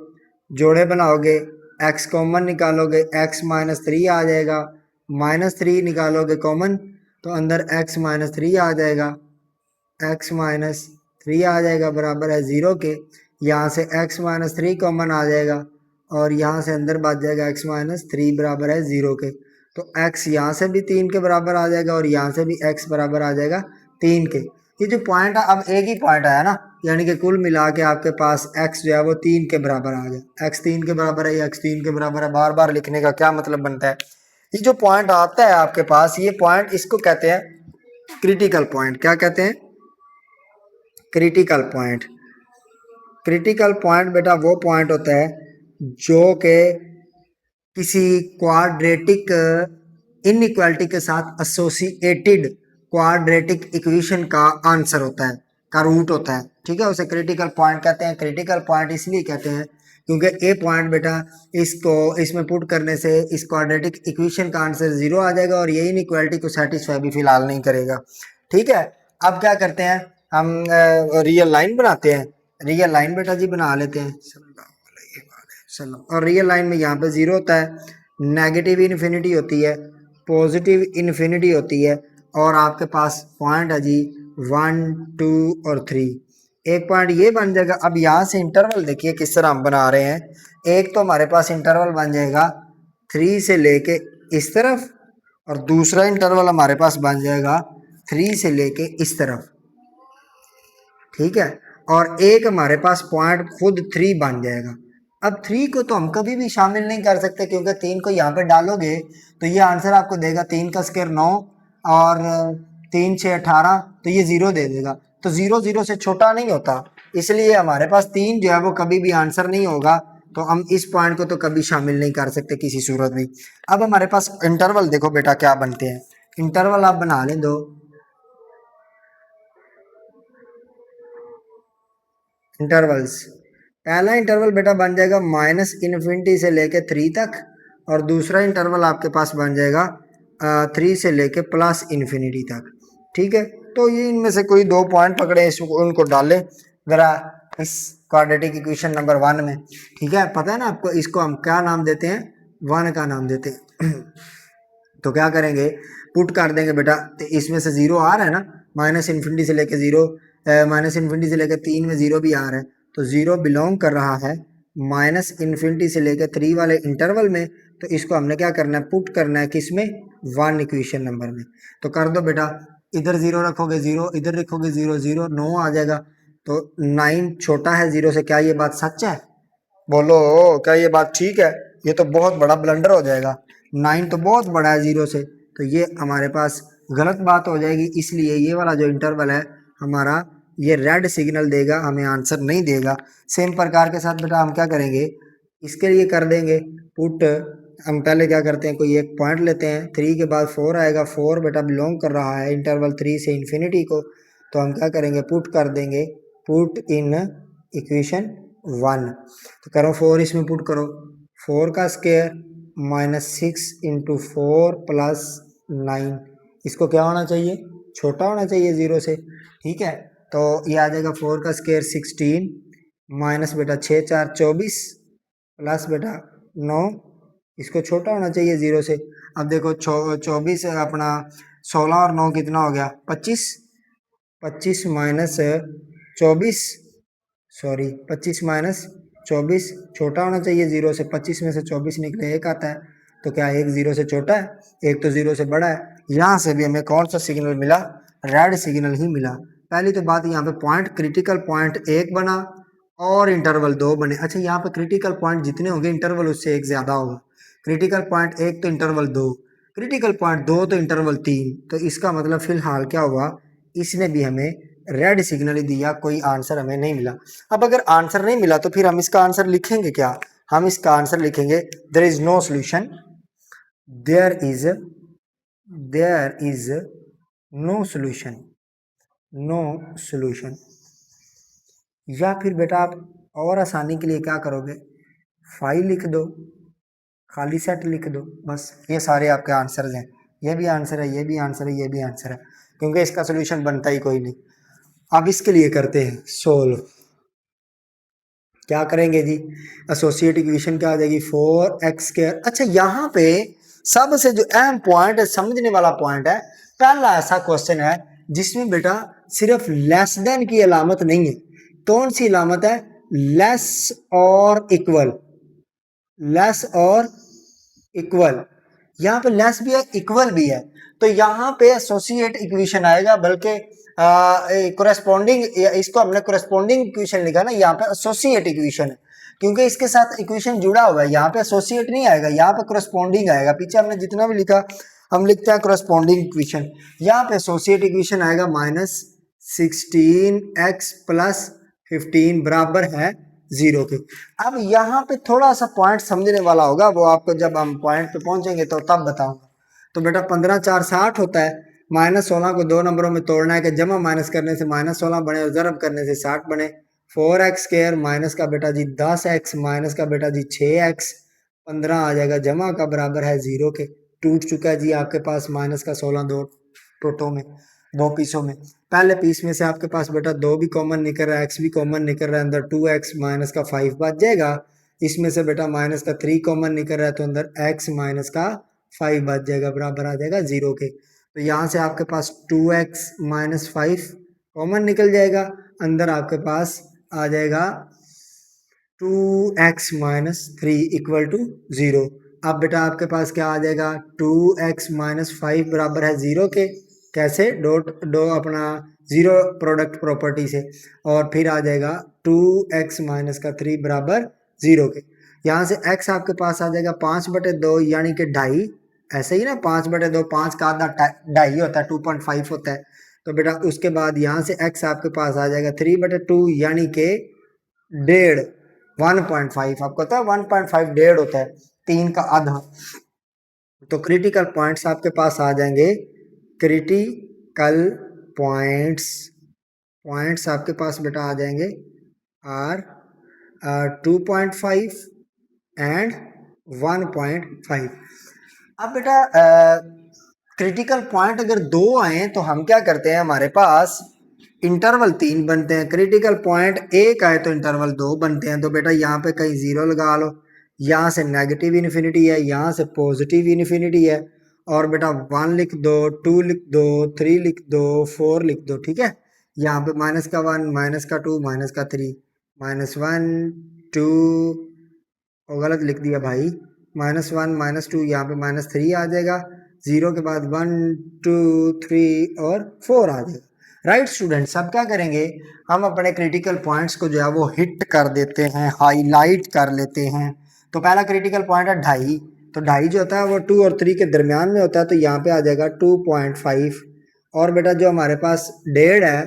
जोड़े बनाओगे, x कॉमन निकालोगे, x -3 आ जाएगा, -3 निकालोगे कॉमन तो अंदर x -3 आ जाएगा, x -3 आ जाएगा बराबर है 0 के। यहाँ से x -3 कॉमन आ जाएगा और यहाँ से अंदर बच जाएगा x -3 बराबर है 0 के। तो x यहाँ से भी 3 के बराबर आ जाएगा और यहाँ से भी x बराबर आ जाएगा 3 के। ये जो पॉइंट है, अब एक ही पॉइंट आया ना, यानी कि कुल मिला के आपके पास x जो है वो 3 के बराबर आ गया। x 3 के बराबर है, x 3 के बराबर है, बार बार लिखने का क्या मतलब बनता है? ये जो पॉइंट आता है आपके पास, ये पॉइंट, इसको कहते हैं क्रिटिकल पॉइंट। क्या कहते हैं? Critical point. क्रिटिकल पॉइंट बेटा वो पॉइंट होता है जो कि किसी क्वाड्रेटिक इनइक्वालिटी के साथ एसोसिएटेड क्वाड्रेटिक इक्वेशन का आंसर होता है, का रूट होता है। ठीक है, उसे क्रिटिकल पॉइंट कहते हैं। क्रिटिकल पॉइंट इसलिए कहते हैं क्योंकि ए पॉइंट बेटा इसको इसमें पुट करने से इस क्वाड्रेटिक इक्वेशन का आंसर 0 आ जाएगा और ये इनइक्वालिटी को सेटिस्फाई भी फिलहाल नहीं करेगा। ठीक है, अब क्या करते हैं हम? रियल लाइन बनाते हैं। रियल लाइन बेटा जी बना लेते हैं, चलो। और रियल लाइन में यहाँ पे 0 होता है, नेगेटिव इन्फिनिटी होती है, पॉजिटिव इन्फिनिटी होती है, और आपके पास पॉइंट है जी 1 2 और 3। एक पॉइंट ये बन जाएगा। अब यहाँ से इंटरवल देखिए किस तरह हम बना रहे हैं। एक तो हमारे पास इंटरवल बन जाएगा 3 से लेके इस तरफ, और दूसरा इंटरवल हमारे पास बन जाएगा 3 से लेके इस तरफ। ठीक है, और एक हमारे पास पॉइंट खुद 3 बन जाएगा। अब 3 को तो हम कभी भी शामिल नहीं कर सकते, क्योंकि 3 को यहाँ पे डालोगे तो ये आंसर आपको देगा 3 का स्क्वायर 9 और 3 6 18, तो ये 0 दे देगा। तो 0 0 से छोटा नहीं होता, इसलिए हमारे पास 3 जो है वो कभी भी आंसर नहीं होगा। तो हम इस पॉइंट को तो कभी शामिल नहीं कर सकते किसी सूरत में। अब हमारे पास इंटरवल देखो बेटा क्या बनते हैं। इंटरवल आप बना लें दो इंटरवल्स। पहला इंटरवल बेटा बन जाएगा माइनस इन्फिनिटी से लेके 3 तक, और दूसरा इंटरवल आपके पास बन जाएगा 3 से लेके प्लस इन्फिनिटी तक। ठीक है, तो ये इनमें से कोई 2 पॉइंट पकड़े, इसको उनको डालें जरा इस क्वाड्रेटिक इक्वेशन नंबर 1 में। ठीक है, पता है ना आपको, इसको हम क्या नाम देते हैं, 1 का नाम देते हैं। तो क्या करेंगे, पुट कर देंगे बेटा, तो इसमें से 0 आ रहा है ना, माइनस इन्फिनिटी से लेके 0, माइनस इन्फिनिटी से लेके 3 में 0 भी आ रहा है, तो 0 बिलोंग कर रहा है माइनस इन्फिनिटी से लेकर 3 वाले इंटरवल में। तो इसको हमने क्या करना है, पुट करना है किसमें, 1 इक्वेशन नंबर में। तो कर दो बेटा, इधर 0 रखोगे 0, इधर रखोगे 0, 0 9 आ जाएगा। तो 9 छोटा है 0 से, क्या ये बात सच है, बोलो क्या ये बात ठीक है? ये तो बहुत बड़ा ब्लंडर हो जाएगा, 9 तो बहुत बड़ा है 0 से, तो ये हमारे पास गलत बात हो जाएगी। इसलिए ये वाला जो इंटरवल है हमारा, ये रेड सिग्नल देगा, हमें आंसर नहीं देगा। सेम प्रकार के साथ बेटा हम क्या करेंगे, इसके लिए कर देंगे पुट। हम पहले क्या करते हैं, कोई एक पॉइंट लेते हैं, 3 के बाद 4 आएगा, 4 बेटा बिलोंग कर रहा है इंटरवल 3 से इन्फिनिटी को। तो हम क्या करेंगे, पुट कर देंगे, पुट इन इक्वेशन 1। तो करो 4 इसमें पुट करो, 4 का स्क्वायर माइनस 6 इंटू 4 प्लस 9, इसको क्या होना चाहिए, छोटा होना चाहिए 0 से। ठीक है, तो ये आ जाएगा 4 का स्क्वायर 16 माइनस बेटा 6 4 24 प्लस बेटा 9, इसको छोटा होना चाहिए 0 से। अब देखो 24 अपना 16 और 9 कितना हो गया, 25, 25 माइनस 24, सॉरी 25 माइनस 24 छोटा होना चाहिए 0 से। 25 में से 24 निकले 1 आता है, तो क्या 1 0 से छोटा है, 1 तो 0 से बड़ा है। यहाँ से भी हमें कौन सा सिग्नल मिला, रेड सिग्नल ही मिला। पहली तो बात, यहाँ पे पॉइंट क्रिटिकल पॉइंट 1 बना और इंटरवल 2 बने। अच्छा, यहाँ पे क्रिटिकल पॉइंट जितने होंगे इंटरवल उससे 1 ज्यादा होगा। क्रिटिकल पॉइंट 1 तो इंटरवल 2, क्रिटिकल पॉइंट 2 तो इंटरवल 3। तो इसका मतलब फिलहाल क्या हुआ, इसने भी हमें रेड सिग्नल ही दिया, कोई आंसर हमें नहीं मिला। अब अगर आंसर नहीं मिला तो फिर हम इसका आंसर लिखेंगे क्या, हम इसका आंसर लिखेंगे there is no solution, there is no solution, no solution. या फिर बेटा आप और आसानी के लिए क्या करोगे, 5 लिख दो, खाली सेट लिख दो, बस ये सारे आपके आंसर हैं। ये भी आंसर है, ये भी आंसर है, ये भी आंसर है, क्योंकि इसका सोल्यूशन बनता ही कोई नहीं। अब इसके लिए करते हैं सोल्व। क्या करेंगे जी, एसोसिएट इक्वेशन क्या आ जाएगी, 4x²। अच्छा, यहाँ पे सबसे जो अहम पॉइंट है, समझने वाला पॉइंट है, पहला ऐसा क्वेश्चन है जिसमें बेटा सिर्फ लेस देन की अलामत नहीं है। कौन सी अलामत है, लेस और इक्वल, लेस और इक्वल। यहाँ पे लेस भी है, इक्वल भी है, तो यहाँ पे एसोसिएट इक्वेशन आएगा, बल्कि कोरेस्पॉन्डिंग, इसको हमने कोरेस्पॉन्डिंग इक्वेशन लिखा ना, यहाँ पे एसोसिएट इक्वेशन है, क्योंकि इसके साथ इक्वेशन जुड़ा हुआ है। यहाँ पे एसोसिएट नहीं आएगा, यहाँ पे कोरेस्पॉन्डिंग आएगा। पीछे हमने जितना भी लिखा हम लिखते हैं कोरेस्पॉन्डिंग इक्वेशन, यहाँ पे एसोसिएट इक्वेशन आएगा माइनस 16x प्लस 15 बराबर है 0 के। अब यहाँ पे थोड़ा सा पॉइंट समझने वाला होगा, वो आपको जब हम पॉइंट पे पहुंचेंगे तो तब बताऊंगा। तो बेटा 15 4 60 होता है, माइनस 16 को 2 नंबरों में तोड़ना है कि जमा माइनस करने से माइनस 16 बने और ज़रब करने से 60 बने। 4x² माइनस का बेटा जी 10x माइनस का बेटा जी 6x, 15 आ जाएगा जमा का बराबर है 0 के। टूट चुका है जी आपके पास माइनस का 16 दो टोटों में, 2 पीसों में। पहले पीस में से आपके पास बेटा 2 भी कॉमन निकल रहा है, x भी कॉमन निकल रहा है, अंदर 2x माइनस का 5 बच जाएगा। इसमें से बेटा माइनस का 3 कॉमन निकल रहा है, तो अंदर x माइनस का 5 बच जाएगा, बराबर आ जाएगा 0 के। तो यहाँ से आपके पास 2x माइनस 5 कॉमन निकल जाएगा, अंदर आपके पास आ जाएगा 2x माइनस 3 इक्वल टू 0। अब बेटा आपके पास क्या आ जाएगा, 2x माइनस 5 बराबर है 0 के। कैसे, डॉट डो अपना 0 प्रोडक्ट प्रॉपर्टी से, और फिर आ जाएगा 2x माइनस का 3 बराबर 0 के। यहाँ से x आपके पास आ जाएगा 5/2 यानी कि 2.5, ऐसे ही ना, 5/2, 5 का आधा 2.5 होता है, 2.5 होता है। तो बेटा उसके बाद यहाँ से x आपके पास आ जाएगा 3/2 यानी कि 1.5, 1.5 आपको पता है 1.5 1.5 होता है, 3 का आधा। तो क्रिटिकल पॉइंट्स आपके पास आ जाएंगे, क्रिटिकल पॉइंट्स, पॉइंट्स आपके पास बेटा आ जाएंगे आर 2.5 एंड 1.5। अब बेटा क्रिटिकल पॉइंट अगर दो आए तो हम क्या करते हैं, हमारे पास इंटरवल 3 बनते हैं, क्रिटिकल पॉइंट एक आए तो इंटरवल 2 बनते हैं। तो बेटा यहाँ पे कहीं 0 लगा लो, यहाँ से नेगेटिव इन्फिनिटी है, यहाँ से पॉजिटिव इन्फिनिटी है, और बेटा 1 लिख दो, 2 लिख दो, 3 लिख दो, 4 लिख दो। ठीक है, यहाँ पे माइनस का 1, माइनस का 2, माइनस का 3, -1 2, और गलत लिख दिया भाई, -1 -2, यहाँ पे -3 आ जाएगा, 0 के बाद 1 2 3 और 4 आ जाएगा। राइट स्टूडेंट्स, अब क्या करेंगे, हम अपने क्रिटिकल पॉइंट्स को जो है वो हिट कर देते हैं, हाईलाइट कर लेते हैं। तो पहला क्रिटिकल पॉइंट है 2.5, तो 2.5 जो होता है वो 2 और 3 के दरमियान में होता है, तो यहाँ पे आ जाएगा 2.5। और बेटा जो हमारे पास 1.5 है,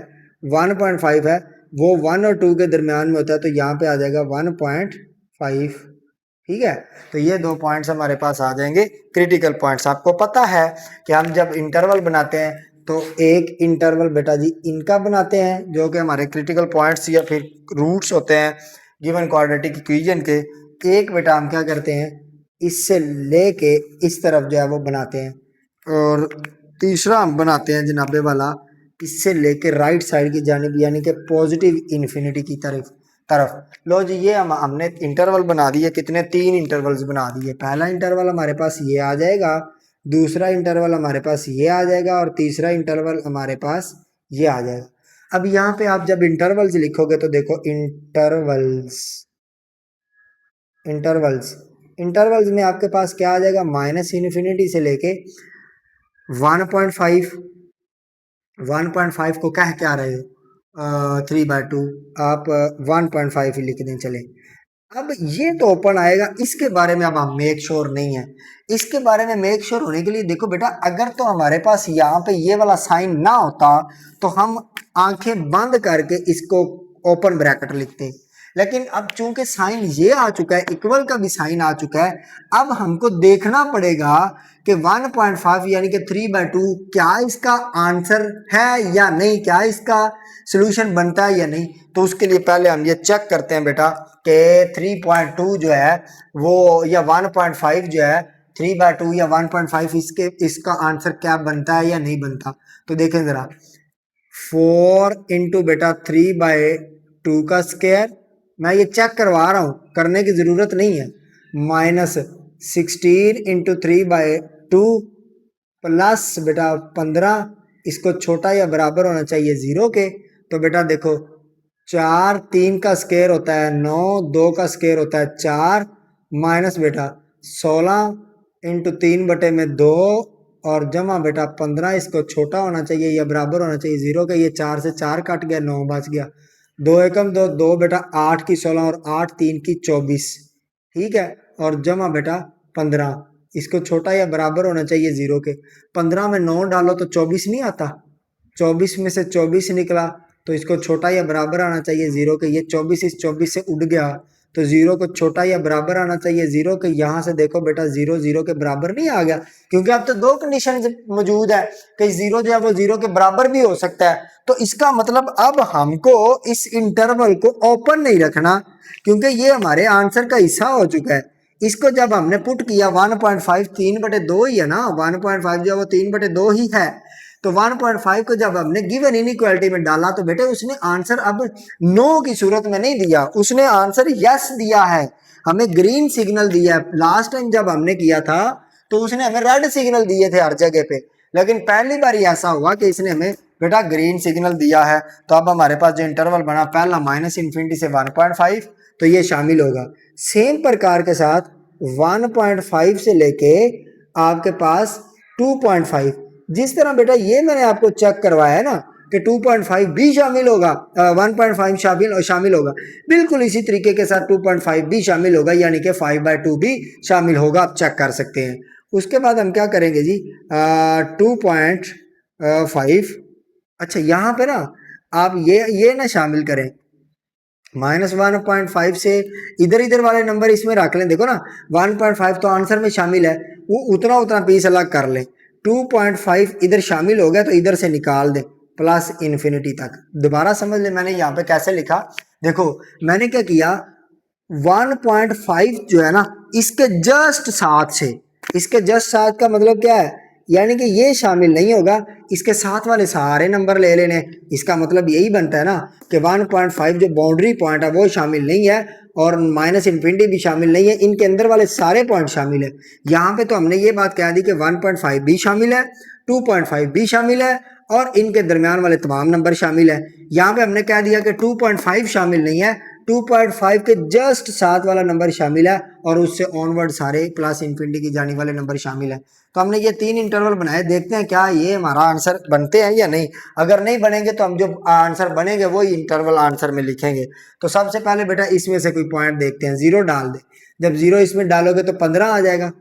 1.5 है, वो 1 और 2 के दरमियान में होता है, तो यहाँ पे आ जाएगा 1.5। ठीक है, तो ये 2 पॉइंट्स हमारे पास आ जाएंगे क्रिटिकल पॉइंट्स। आपको पता है कि हम जब इंटरवल बनाते हैं तो एक इंटरवल बेटा जी इनका बनाते हैं जो कि हमारे क्रिटिकल पॉइंट्स या फिर रूट्स होते हैं गिवन क्वाड्रेटिक इक्वेशन के। एक बेटा हम क्या करते हैं, इससे लेके इस तरफ जो है वो बनाते हैं, और तीसरा हम बनाते हैं जनाबे वाला इससे लेके राइट साइड की जानिब, यानी कि पॉजिटिव इन्फिनिटी की तरफ। लो जी, ये हमने इंटरवल बना दिए, कितने 3 इंटरवल्स बना दिए। पहला इंटरवल हमारे पास ये आ जाएगा, दूसरा इंटरवल हमारे पास ये आ जाएगा, और तीसरा इंटरवल हमारे पास ये आ जाएगा। अब यहाँ पे आप जब इंटरवल्स लिखोगे तो देखो इंटरवल्स इंटरवल्स इंटरवल्स में आपके पास क्या आ जाएगा, -इन्फिनिटी से लेके 1.5। 1.5 को कह क्या रहे हो, 3/2, आप 1.5 ही लिख दें चले। अब ये तो ओपन आएगा, इसके बारे में अब हम मेक श्योर नहीं है। इसके बारे में मेक श्योर होने के लिए देखो बेटा, अगर तो हमारे पास यहाँ पे ये वाला साइन ना होता तो हम आंखें बंद करके इसको ओपन ब्रैकेट लिखते, लेकिन अब चूंकि साइन ये आ चुका है, इक्वल का भी साइन आ चुका है, अब हमको देखना पड़ेगा कि 1.5 यानी कि 3/2 क्या इसका आंसर है या नहीं, क्या इसका सोल्यूशन बनता है या नहीं। तो उसके लिए पहले हम ये चेक करते हैं बेटा कि 3.2 जो है वो या 1.5 जो है, 3/2 या 1.5 इसका आंसर क्या बनता है या नहीं बनता। तो देखें जरा, 4 इंटू बेटा 3/2 का स्क्वायर, मैं ये चेक करवा रहा हूँ, करने की ज़रूरत नहीं है, -16 इंटू 3/2 प्लस बेटा 15, इसको छोटा या बराबर होना चाहिए 0 के। तो बेटा देखो, 4 3 का स्क्वायर होता है 9, 2 का स्क्वायर होता है 4, माइनस बेटा 16 इंटू 3/2 और जमा बेटा 15, इसको छोटा होना चाहिए या बराबर होना चाहिए 0 के। ये 4 से 4 कट गया, 9 बच गया, 2 एकम 2, 2 बेटा 8 की 16 और 8 3 की 24। ठीक है, और जमा बेटा 15, इसको छोटा या बराबर होना चाहिए 0 के। 15 में 9 डालो तो 24 नहीं आता, 24 में से 24 निकला तो इसको छोटा या बराबर आना चाहिए 0 के। ये 24 इस 24 से उड़ गया, तो 0 को छोटा या बराबर आना चाहिए 0 के। यहाँ से देखो बेटा 0 0 के बराबर नहीं आ गया, क्योंकि अब तो 2 कंडीशन मौजूद है कि 0 जो है वो 0 के बराबर भी हो सकता है। तो इसका मतलब अब हमको इस इंटरवल को ओपन नहीं रखना, क्योंकि ये हमारे आंसर का हिस्सा हो चुका है। इसको जब हमने पुट किया 1.5 3/2 ही है ना, 1.5 जो है वो 3/2 ही है। तो 1.5 को जब हमने गिवन इनइक्वालिटी में डाला तो बेटे उसने आंसर अब नो की सूरत में नहीं दिया, उसने आंसर यस दिया है, हमें ग्रीन सिग्नल दिया है। लास्ट टाइम जब हमने किया था तो उसने हमें रेड सिग्नल दिए थे हर जगह पे, लेकिन पहली बार ऐसा हुआ कि इसने हमें बेटा ग्रीन सिग्नल दिया है। तो अब हमारे पास जो इंटरवल बना पहला -इन्फिनिटी से 1.5, तो ये शामिल होगा। सेम प्रकार के साथ 1.5 से लेके आपके पास 2.5, जिस तरह बेटा ये मैंने आपको चेक करवाया है ना कि 2.5 भी शामिल होगा, 1.5 शामिल होगा, बिल्कुल इसी तरीके के साथ 2.5 भी शामिल होगा, यानी कि 5/2 भी शामिल होगा। आप चेक कर सकते हैं। उसके बाद हम क्या करेंगे जी, 2.5, अच्छा यहाँ पे ना आप ये ना शामिल करें, -1.5 से इधर इधर वाले नंबर इसमें रख लें। देखो ना 1.5 तो आंसर में शामिल है, वो उतना उतना पीस अलग कर लें। 2.5 इधर शामिल हो गया तो इधर से निकाल दें +इन्फिनिटी तक। दोबारा समझ लें मैंने यहाँ पे कैसे लिखा। देखो मैंने क्या किया, 1.5 जो है ना इसके जस्ट साथ से, इसके जस्ट साथ का मतलब क्या है, यानी कि ये शामिल नहीं होगा, इसके साथ वाले सारे नंबर ले लेने। इसका मतलब यही बनता है ना कि 1.5 जो बाउंड्री पॉइंट है वो शामिल नहीं है और माइनस इन्फिनिटी भी शामिल नहीं है, इनके अंदर वाले सारे पॉइंट शामिल है। यहाँ पे तो हमने ये बात कह दी कि 1.5 भी शामिल है, 2.5 भी शामिल है और इनके दरमियान वाले तमाम नंबर शामिल है। यहाँ पे हमने कह दिया कि 2.5 शामिल नहीं है, 2.5 के जस्ट साथ वाला नंबर शामिल है और उससे ऑनवर्ड सारे प्लस इन्फिनिटी की जाने वाले नंबर शामिल है। तो हमने ये 3 इंटरवल बनाए, देखते हैं क्या ये हमारा आंसर बनते हैं या नहीं। अगर नहीं बनेंगे तो हम जो आंसर बनेंगे वही इंटरवल आंसर में लिखेंगे। तो सबसे पहले बेटा इसमें से कोई पॉइंट देखते हैं, 0 डाल दे। जब 0 इसमें डालोगे तो 15 आ जाएगा।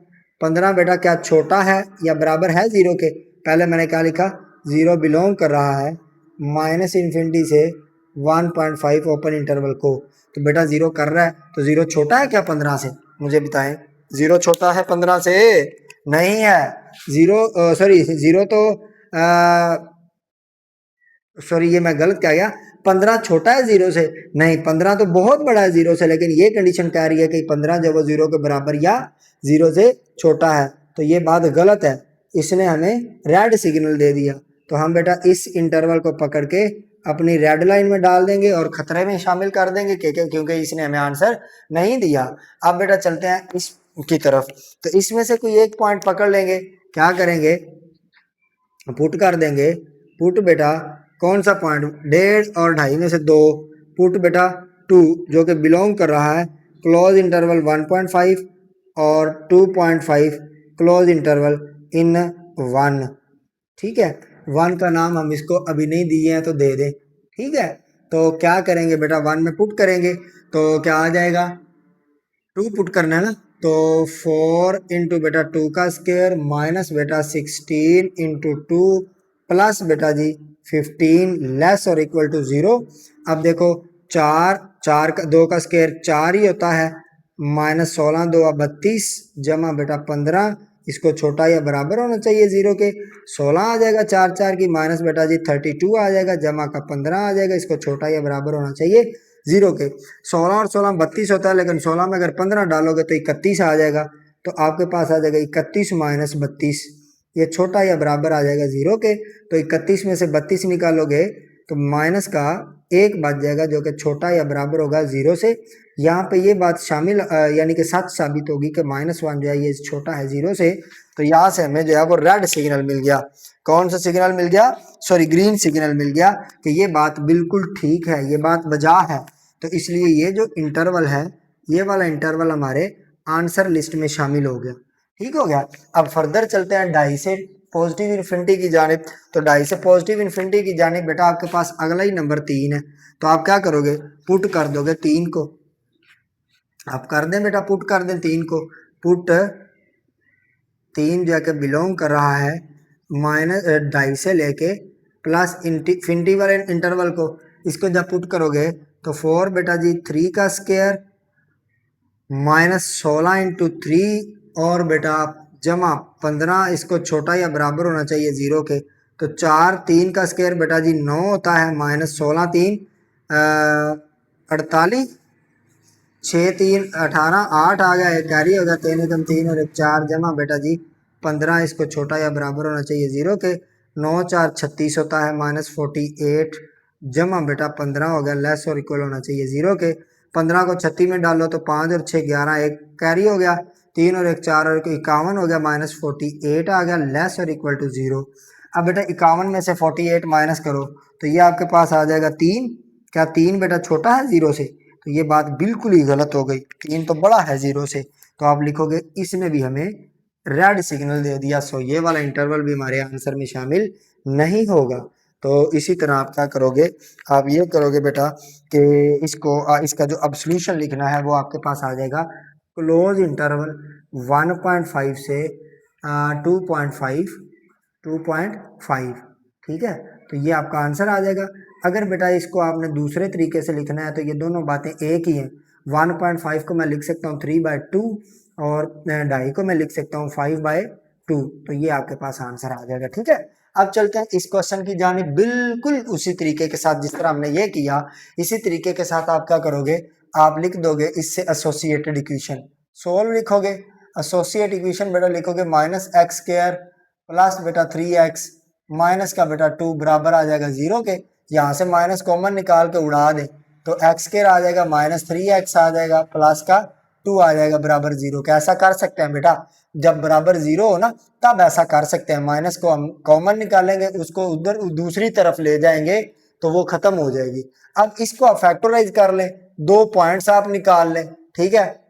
15 बेटा क्या छोटा है या बराबर है 0 के? पहले मैंने क्या लिखा, 0 बिलोंग कर रहा है माइनस इन्फिनिटी से 1.5 ओपन इंटरवल को। तो बेटा 0 कर रहा है तो 0 छोटा है क्या 15 से? मुझे बताएं, 0 छोटा है 15 से? नहीं है। 0 सॉरी 0 तो सॉरी ये मैं गलत कह गया, 15 छोटा है 0 से? नहीं, 15 तो बहुत बड़ा है 0 से, लेकिन ये कंडीशन कह रही है कि 15 जब वो 0 के बराबर या 0 से छोटा है, तो ये बात गलत है। इसने हमें रेड सिग्नल दे दिया, तो हम बेटा इस इंटरवल को पकड़ के अपनी रेड लाइन में डाल देंगे और खतरे में शामिल कर देंगे क्योंकि इसने हमें आंसर नहीं दिया। अब बेटा चलते हैं इसकी तरफ, तो इसमें से कोई एक पॉइंट पकड़ लेंगे। क्या करेंगे, पुट कर देंगे। पुट बेटा कौन सा पॉइंट, 1.5 और 2.5 में से 2। पुट बेटा 2 जो कि बिलोंग कर रहा है क्लोज इंटरवल 1.5 और 2.5 क्लोज इंटरवल इन 1। ठीक है, 1 का नाम हम इसको अभी नहीं दिए हैं तो दे दें। ठीक है, तो क्या करेंगे बेटा, 1 में पुट करेंगे तो क्या आ जाएगा, 2 पुट करना है ना, तो 4 इंटू बेटा 2 का स्क्वायर माइनस बेटा 16 इंटू 2 प्लस बेटा जी 15 लेस और इक्वल टू 0। अब देखो 4 का 2 का स्क्वायर 4 ही होता है, माइनस 16 2 32 जमा बेटा 15, इसको छोटा या बराबर होना चाहिए 0 के, 16 आ जाएगा, 4 4 की माइनस बेटा जी 32 आ जाएगा, जमा का 15 आ जाएगा, इसको छोटा या बराबर होना चाहिए 0 के। 16 और 16 32 होता है, लेकिन 16 में अगर 15 डालोगे तो 31 आ जाएगा, तो आपके पास आ जाएगा 31 माइनस 32, ये छोटा या बराबर आ जाएगा 0 के। तो 31 में से 32 निकालोगे तो माइनस का 1 बच जाएगा जो कि छोटा या बराबर होगा 0 से। यहाँ पे ये बात शामिल यानी कि सच साबित होगी कि -1 जो है ये छोटा है 0 से। तो यहाँ से हमें जो है वो रेड सिग्नल मिल गया। कौन सा सिग्नल मिल गया, सॉरी ग्रीन सिग्नल मिल गया कि ये बात बिल्कुल ठीक है, ये बात बजा है। तो इसलिए ये जो इंटरवल है, ये वाला इंटरवल हमारे आंसर लिस्ट में शामिल हो गया। ठीक हो गया। अब फर्दर चलते हैं 2.5 से पॉजिटिव इन्फिनिटी की जानिब। तो 2.5 से पॉजिटिव इन्फिनिटी की जानिब बेटा आपके पास अगला ही नंबर 3 है, तो आप क्या करोगे, पुट कर दोगे 3 को। आप कर दें बेटा, पुट कर दें 3 को। पुट 3 जो है कि बिलोंग कर रहा है माइनस 2.5 से लेके प्लस इन्फिनिटी वाले इंटरवल को। इसको जब पुट करोगे तो 4 बेटा जी 3 का स्क्वायर माइनस 16 इंटू 3 और बेटा जमा 15, इसको छोटा या बराबर होना चाहिए 0 के। तो 4 3 का स्क्वायर बेटा जी 9 होता है, माइनस 16 3 48, 6 3 18, 8 आ गया, एक कैरी होगा, 3 एकम 3 और 1 4 जमा बेटा जी 15, इसको छोटा या बराबर होना चाहिए 0 के। 9 4 36 होता है, माइनस 48 जमा बेटा 15 हो गया, लेस और इक्वल होना चाहिए 0 के। 15 को 36 में डालो तो 5 और 6 11, एक कैरी हो गया, 3 और 1 4 और 51 हो गया, माइनस 48 आ गया, लेस और इक्वल टू 0। अब बेटा 51 में से 48 माइनस करो तो ये आपके पास आ जाएगा 3। क्या 3 बेटा छोटा है 0 से? तो ये बात बिल्कुल ही गलत हो गई, 3 तो बड़ा है 0 से। तो आप लिखोगे इसने भी हमें रेड सिग्नल दे दिया, सो ये वाला इंटरवल भी हमारे आंसर में शामिल नहीं होगा। तो इसी तरह आप क्या करोगे, आप ये करोगे बेटा कि इसको इसका जो अब सॉल्यूशन लिखना है वो आपके पास आ जाएगा क्लोज इंटरवल 1.5 से 2.5 2.5। ठीक है, तो ये आपका आंसर आ जाएगा। अगर बेटा इसको आपने दूसरे तरीके से लिखना है तो ये दोनों बातें एक ही हैं। 1.5 को मैं लिख सकता हूँ 3/2 और 2.5 को मैं लिख सकता हूँ 5/2। तो ये आपके पास आंसर आ जाएगा। ठीक है, अब चलते हैं इस क्वेश्चन की जानिब। बिल्कुल उसी तरीके के साथ जिस तरह हमने ये किया, इसी तरीके के साथ आप क्या करोगे, आप लिख दोगे इससे एसोसिएटेड इक्वेशन, सोल्व लिखोगे, एसोसिएट इक्वेशन बेटा लिखोगे माइनस एक्स स्क्वायर प्लस बेटा 3x माइनस का बेटा 2 बराबर आ जाएगा 0 के। यहाँ से माइनस कॉमन निकाल के उड़ा दे तो एक्स स्क्वायर आ जाएगा माइनस 3x आ जाएगा प्लस का 2 आ जाएगा बराबर 0 के। ऐसा कर सकते हैं बेटा, जब बराबर 0 हो ना तब ऐसा कर सकते हैं, माइनस को हम कॉमन निकालेंगे, उसको उधर दूसरी तरफ ले जाएंगे तो वो खत्म हो जाएगी। अब इसको आप फैक्टराइज कर लें, 2 पॉइंट्स आप निकाल लें, ठीक है,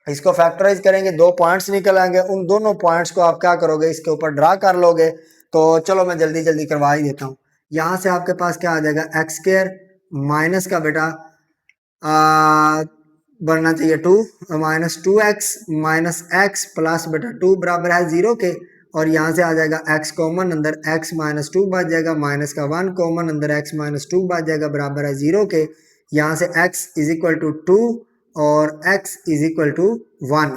इसको फैक्टराइज करेंगे 2 पॉइंट्स निकल आएंगे, उन दोनों पॉइंट्स को आप क्या करोगे इसके ऊपर ड्रा कर लोगे। तो चलो मैं जल्दी जल्दी करवा ही देता हूँ। यहाँ से आपके पास क्या आ जाएगा एक्स स्क्वायर माइनस का बेटा बनना चाहिए 2 minus 2x minus x plus बेटा 2 बराबर है 0 के। और यहाँ से आ जाएगा x कॉमन अंदर x माइनस 2 बच जाएगा, माइनस का 1 कॉमन अंदर x माइनस 2 बच जाएगा बराबर है 0 के। यहाँ से x इज इक्वल टू 2 और x इज इक्वल टू 1।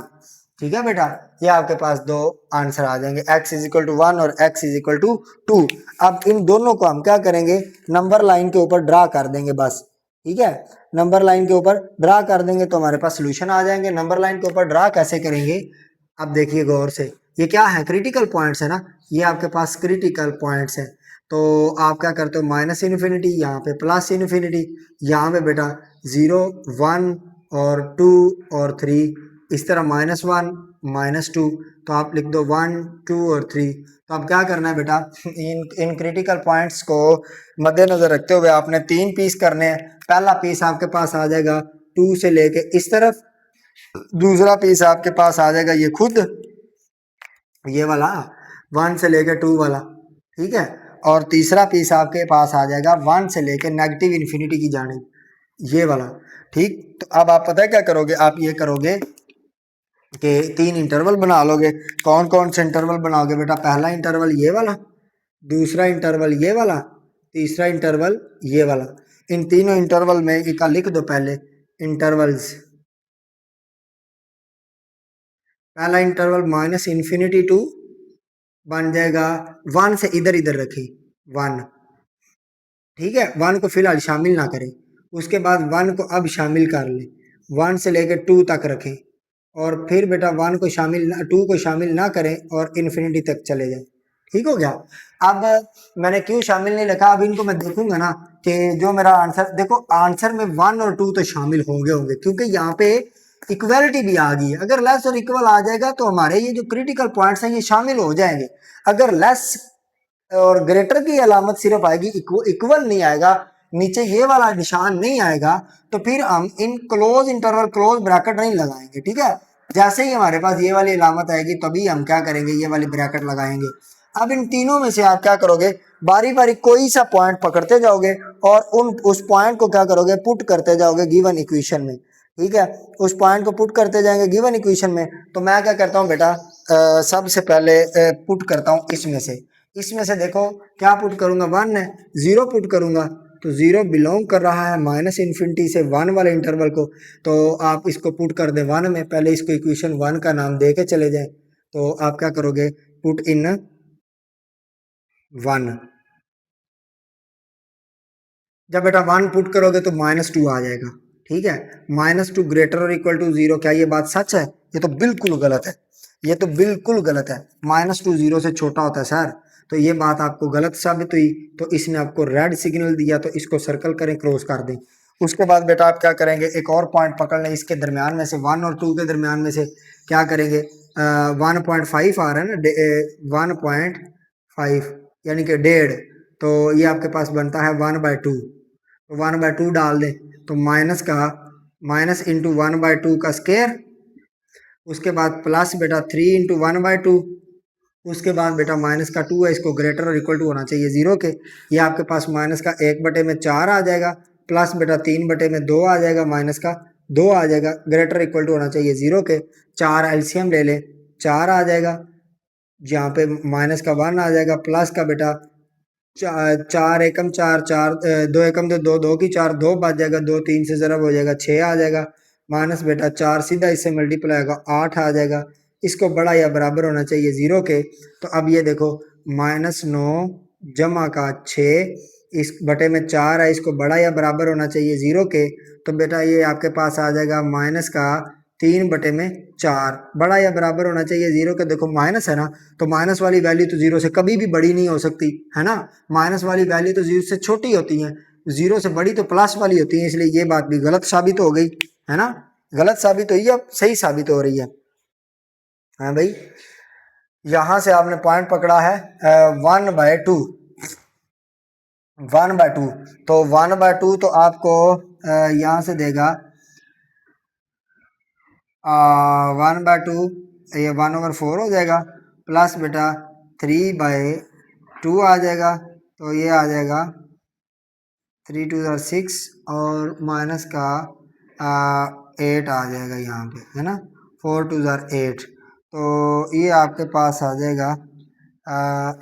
ठीक है बेटा, ये आपके पास दो आंसर आ जाएंगे, x इज इक्वल टू 1 और x इज इक्वल टू 2। अब इन दोनों को हम क्या करेंगे नंबर लाइन के ऊपर ड्रा कर देंगे बस, ठीक है, नंबर लाइन के ऊपर ड्रा कर देंगे तो हमारे पास सोल्यूशन आ जाएंगे। नंबर लाइन के ऊपर ड्रा कैसे करेंगे, अब देखिए गौर से, ये क्या है क्रिटिकल पॉइंट्स है ना, ये आपके पास क्रिटिकल पॉइंट्स है। तो आप क्या करते हो माइनस इन्फिनिटी, यहाँ पे प्लस इन्फिनिटी, यहाँ पे बेटा 0 1 और 2 और 3, इस तरह -1 -2, तो आप लिख दो 1 2 और 3। तो अब क्या करना है बेटा, इन क्रिटिकल पॉइंट्स को मद्देनजर रखते हुए आपने 3 पीस करने हैं। पहला पीस आपके पास आ जाएगा 2 से लेके इस तरफ, दूसरा पीस आपके पास आ जाएगा ये खुद ये वाला 1 से लेके 2 वाला, ठीक है, और तीसरा पीस आपके पास आ जाएगा 1 से लेके नेगेटिव इन्फिनिटी की जानिब, ये वाला, ठीक। तो अब आप पता है क्या करोगे, आप ये करोगे कि 3 इंटरवल बना लोगे। कौन कौन से इंटरवल बनाओगे बेटा, पहला इंटरवल ये वाला, दूसरा इंटरवल ये वाला, तीसरा इंटरवल ये वाला। इन तीनों इंटरवल में एक लिख दो पहले इंटरवल्स। पहला इंटरवल माइनस इन्फिनिटी टू बन जाएगा 1 से इधर इधर रखें 1, ठीक है, 1 को फिलहाल शामिल ना करें, उसके बाद 1 को अब शामिल कर लें, 1 से लेकर 2 तक रखें, और फिर बेटा 1 को शामिल 2 को शामिल ना करें और इन्फिनिटी तक चले जाएं। ठीक हो गया। अब मैंने क्यों शामिल नहीं लिखा, अब इनको मैं देखूंगा ना कि जो मेरा आंसर, देखो आंसर में 1 और 2 तो शामिल होंगे क्योंकि यहाँ पे इक्वलिटी भी आ गई है। अगर लेस और इक्वल आ जाएगा तो हमारे ये जो क्रिटिकल पॉइंट्स हैं ये शामिल हो जाएंगे। अगर लेस और ग्रेटर की अलामत सिर्फ आएगी, इक्वल नहीं आएगा, नीचे ये वाला निशान नहीं आएगा, तो फिर हम in close interval close bracket नहीं लगाएंगे। ठीक है, जैसे ही हमारे पास ये वाली अलामत आएगी तभी हम क्या करेंगे, ये वाली ब्रैकेट लगाएंगे। अब इन तीनों में से आप क्या करोगे, बारी बारी कोई सा पॉइंट पकड़ते जाओगे और उस पॉइंट को क्या करोगे, पुट करते जाओगे गिवन इक्वेशन में। ठीक है, उस पॉइंट को पुट करते जाएंगे गिवन इक्वेशन में। तो मैं क्या करता हूँ बेटा, सबसे पहले पुट करता हूँ इसमें से देखो क्या पुट करूंगा, 1 है, 0 पुट करूंगा तो 0 बिलोंग कर रहा है माइनस इन्फिनिटी से 1 वाले इंटरवल को। तो आप इसको पुट कर दे 1 में, पहले इसको इक्वेशन 1 का नाम दे के चले जाए। तो आप क्या करोगे, पुट इन 1, जब बेटा 1 पुट करोगे तो -2 आ जाएगा। ठीक है, -2 ग्रेटर और इक्वल टू 0, क्या ये बात सच है? ये तो बिल्कुल गलत है, ये तो बिल्कुल गलत है। -2 0 से छोटा होता है सर, तो ये बात आपको गलत साबित हुई। तो इसने आपको रेड सिग्नल दिया, तो इसको सर्कल करें, क्रॉस कर दें। उसके बाद बेटा आप क्या करेंगे, एक और पॉइंट पकड़ लें इसके दरमियान में से, 1 और 2 के दरमियान में से क्या करेंगे, 1.5 आ रहा है ना, 1.5 यानी कि 1.5, तो ये आपके पास बनता है 1/2। तो 1/2 डाल दें, तो माइनस इंटू 1/2 का स्क्वायर, उसके बाद प्लस बेटा 3 इंटू 1/2, उसके बाद बेटा माइनस का 2 है, इसको ग्रेटर और इक्वल टू होना चाहिए 0 के। ये आपके पास माइनस का 1/4 आ जाएगा, प्लस बेटा 3/2 आ जाएगा, माइनस का 2 आ जाएगा, ग्रेटर इक्वल टू होना चाहिए 0 के। 4 एलसीएम ले ले, 4 आ जाएगा, यहाँ पे माइनस का 1 आ जाएगा, प्लस का बेटा 4 एकम 4 4 2 एकम 2 2 2 की 4 2 बच जाएगा, 2 3 से ज़रब हो जाएगा 6 आ जाएगा, माइनस बेटा 4 सीधा इससे मल्टीप्लाई होगा 8 आ जाएगा, इसको बड़ा या बराबर होना चाहिए 0 के। तो अब ये देखो -9 जमा का 6 इस बटे में 4 है, इसको बड़ा या बराबर होना चाहिए 0 के, तो बेटा ये आपके पास आ जाएगा माइनस का 3/4, बड़ा या बराबर होना चाहिए 0 के। देखो माइनस है ना, तो माइनस वाली वैल्यू तो 0 से कभी भी बड़ी नहीं हो सकती है ना, माइनस वाली वैल्यू तो 0 से छोटी होती है, 0 से बड़ी तो प्लस वाली होती है, इसलिए ये बात भी गलत साबित हो गई है ना, गलत साबित हुई, अब सही साबित हो रही है। हाँ भाई, यहां से आपने पॉइंट पकड़ा है 1/2, 1/2, तो 1/2 तो आपको यहाँ से देगा 1/2, ये 1/4 हो जाएगा, प्लस बेटा 3/2 आ जाएगा, तो ये आ जाएगा 3 2 6 और माइनस का 8 आ जाएगा यहाँ पे, है ना, 4 2 8, तो ये आपके पास आ जाएगा।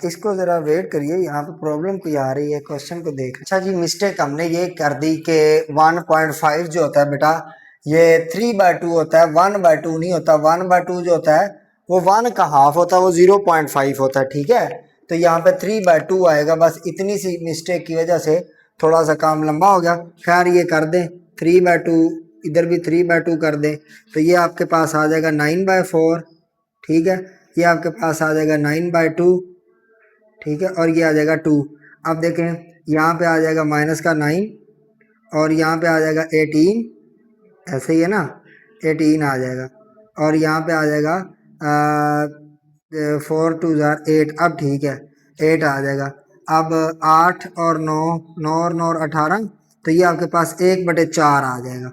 इसको ज़रा वेट करिए, यहाँ पे प्रॉब्लम कोई आ रही है, क्वेश्चन को देख। अच्छा जी, मिस्टेक हमने ये कर दी कि 1.5 जो होता है बेटा ये 3/2 होता है, 1/2 नहीं होता। 1/2 जो होता है वो 1 का हाफ होता है, वो 0.5 होता है, ठीक है। तो यहाँ पे 3/2 आएगा, बस इतनी सी मिस्टेक की वजह से थोड़ा सा काम लंबा हो गया। खैर ये कर दें 3/2, इधर भी 3/2 कर दें, तो ये आपके पास आ जाएगा 9/4, ठीक है। ये आपके पास आ जाएगा 9/2, ठीक है, और ये आ जाएगा 2। अब देखें यहाँ पे आ जाएगा माइनस का 9 और यहाँ पे आ जाएगा 18, ऐसे ही है ना, 18 आ जाएगा, और यहाँ पे आ जाएगा 4 2 8, अब ठीक है 8 आ जाएगा। अब 8 और 9, 9 और 9 और 18, तो ये आपके पास 1/4 आ जाएगा,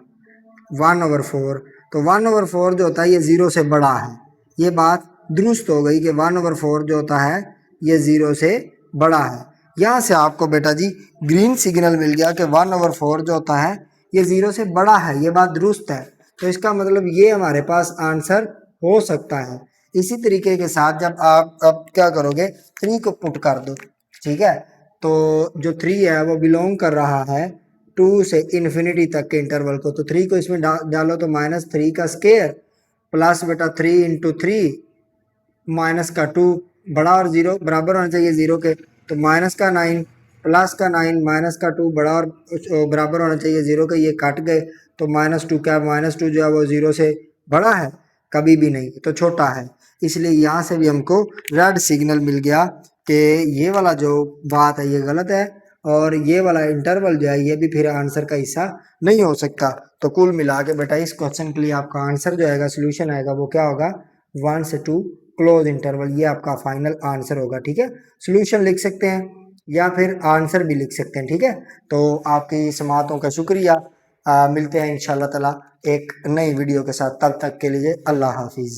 1/4। तो 1/4 जो होता है ये 0 से बड़ा है, ये बात दुरुस्त हो गई कि 1/4 जो होता है ये 0 से बड़ा है। यहाँ से आपको बेटा जी ग्रीन सिग्नल मिल गया कि 1/4 जो होता है ये 0 से बड़ा है, ये बात दुरुस्त है। तो इसका मतलब ये हमारे पास आंसर हो सकता है। इसी तरीके के साथ जब आप अब क्या करोगे, 3 को पुट कर दो, ठीक है। तो जो 3 है वो बिलोंग कर रहा है 2 से इन्फिनिटी तक के इंटरवल को, तो 3 को इसमें डालो तो -3 का स्क्वायर प्लस बेटा 3 × 3 माइनस का 2, बड़ा और 0 बराबर होना चाहिए 0 के, तो माइनस का 9 प्लस का 9 माइनस का 2 बड़ा और बराबर होना चाहिए 0 के, ये कट गए, तो -2 क्या, -2 जो है वो 0 से बड़ा है, कभी भी नहीं, तो छोटा है। इसलिए यहाँ से भी हमको रेड सिग्नल मिल गया कि ये वाला जो बात है ये गलत है, और ये वाला इंटरवल जो है ये भी फिर आंसर का हिस्सा नहीं हो सकता। तो कुल मिला के बेटा इस क्वेश्चन के लिए आपका आंसर जो आएगा, सोल्यूशन आएगा, वो क्या होगा, 1 से 2 क्लोज इंटरवल, ये आपका फाइनल आंसर होगा, ठीक है। सोल्यूशन लिख सकते हैं या फिर आंसर भी लिख सकते हैं, ठीक है। तो आपकी समातों का शुक्रिया, मिलते हैं इंशाल्लाह ताला एक नई वीडियो के साथ, तब तक के लिए अल्लाह हाफिज़।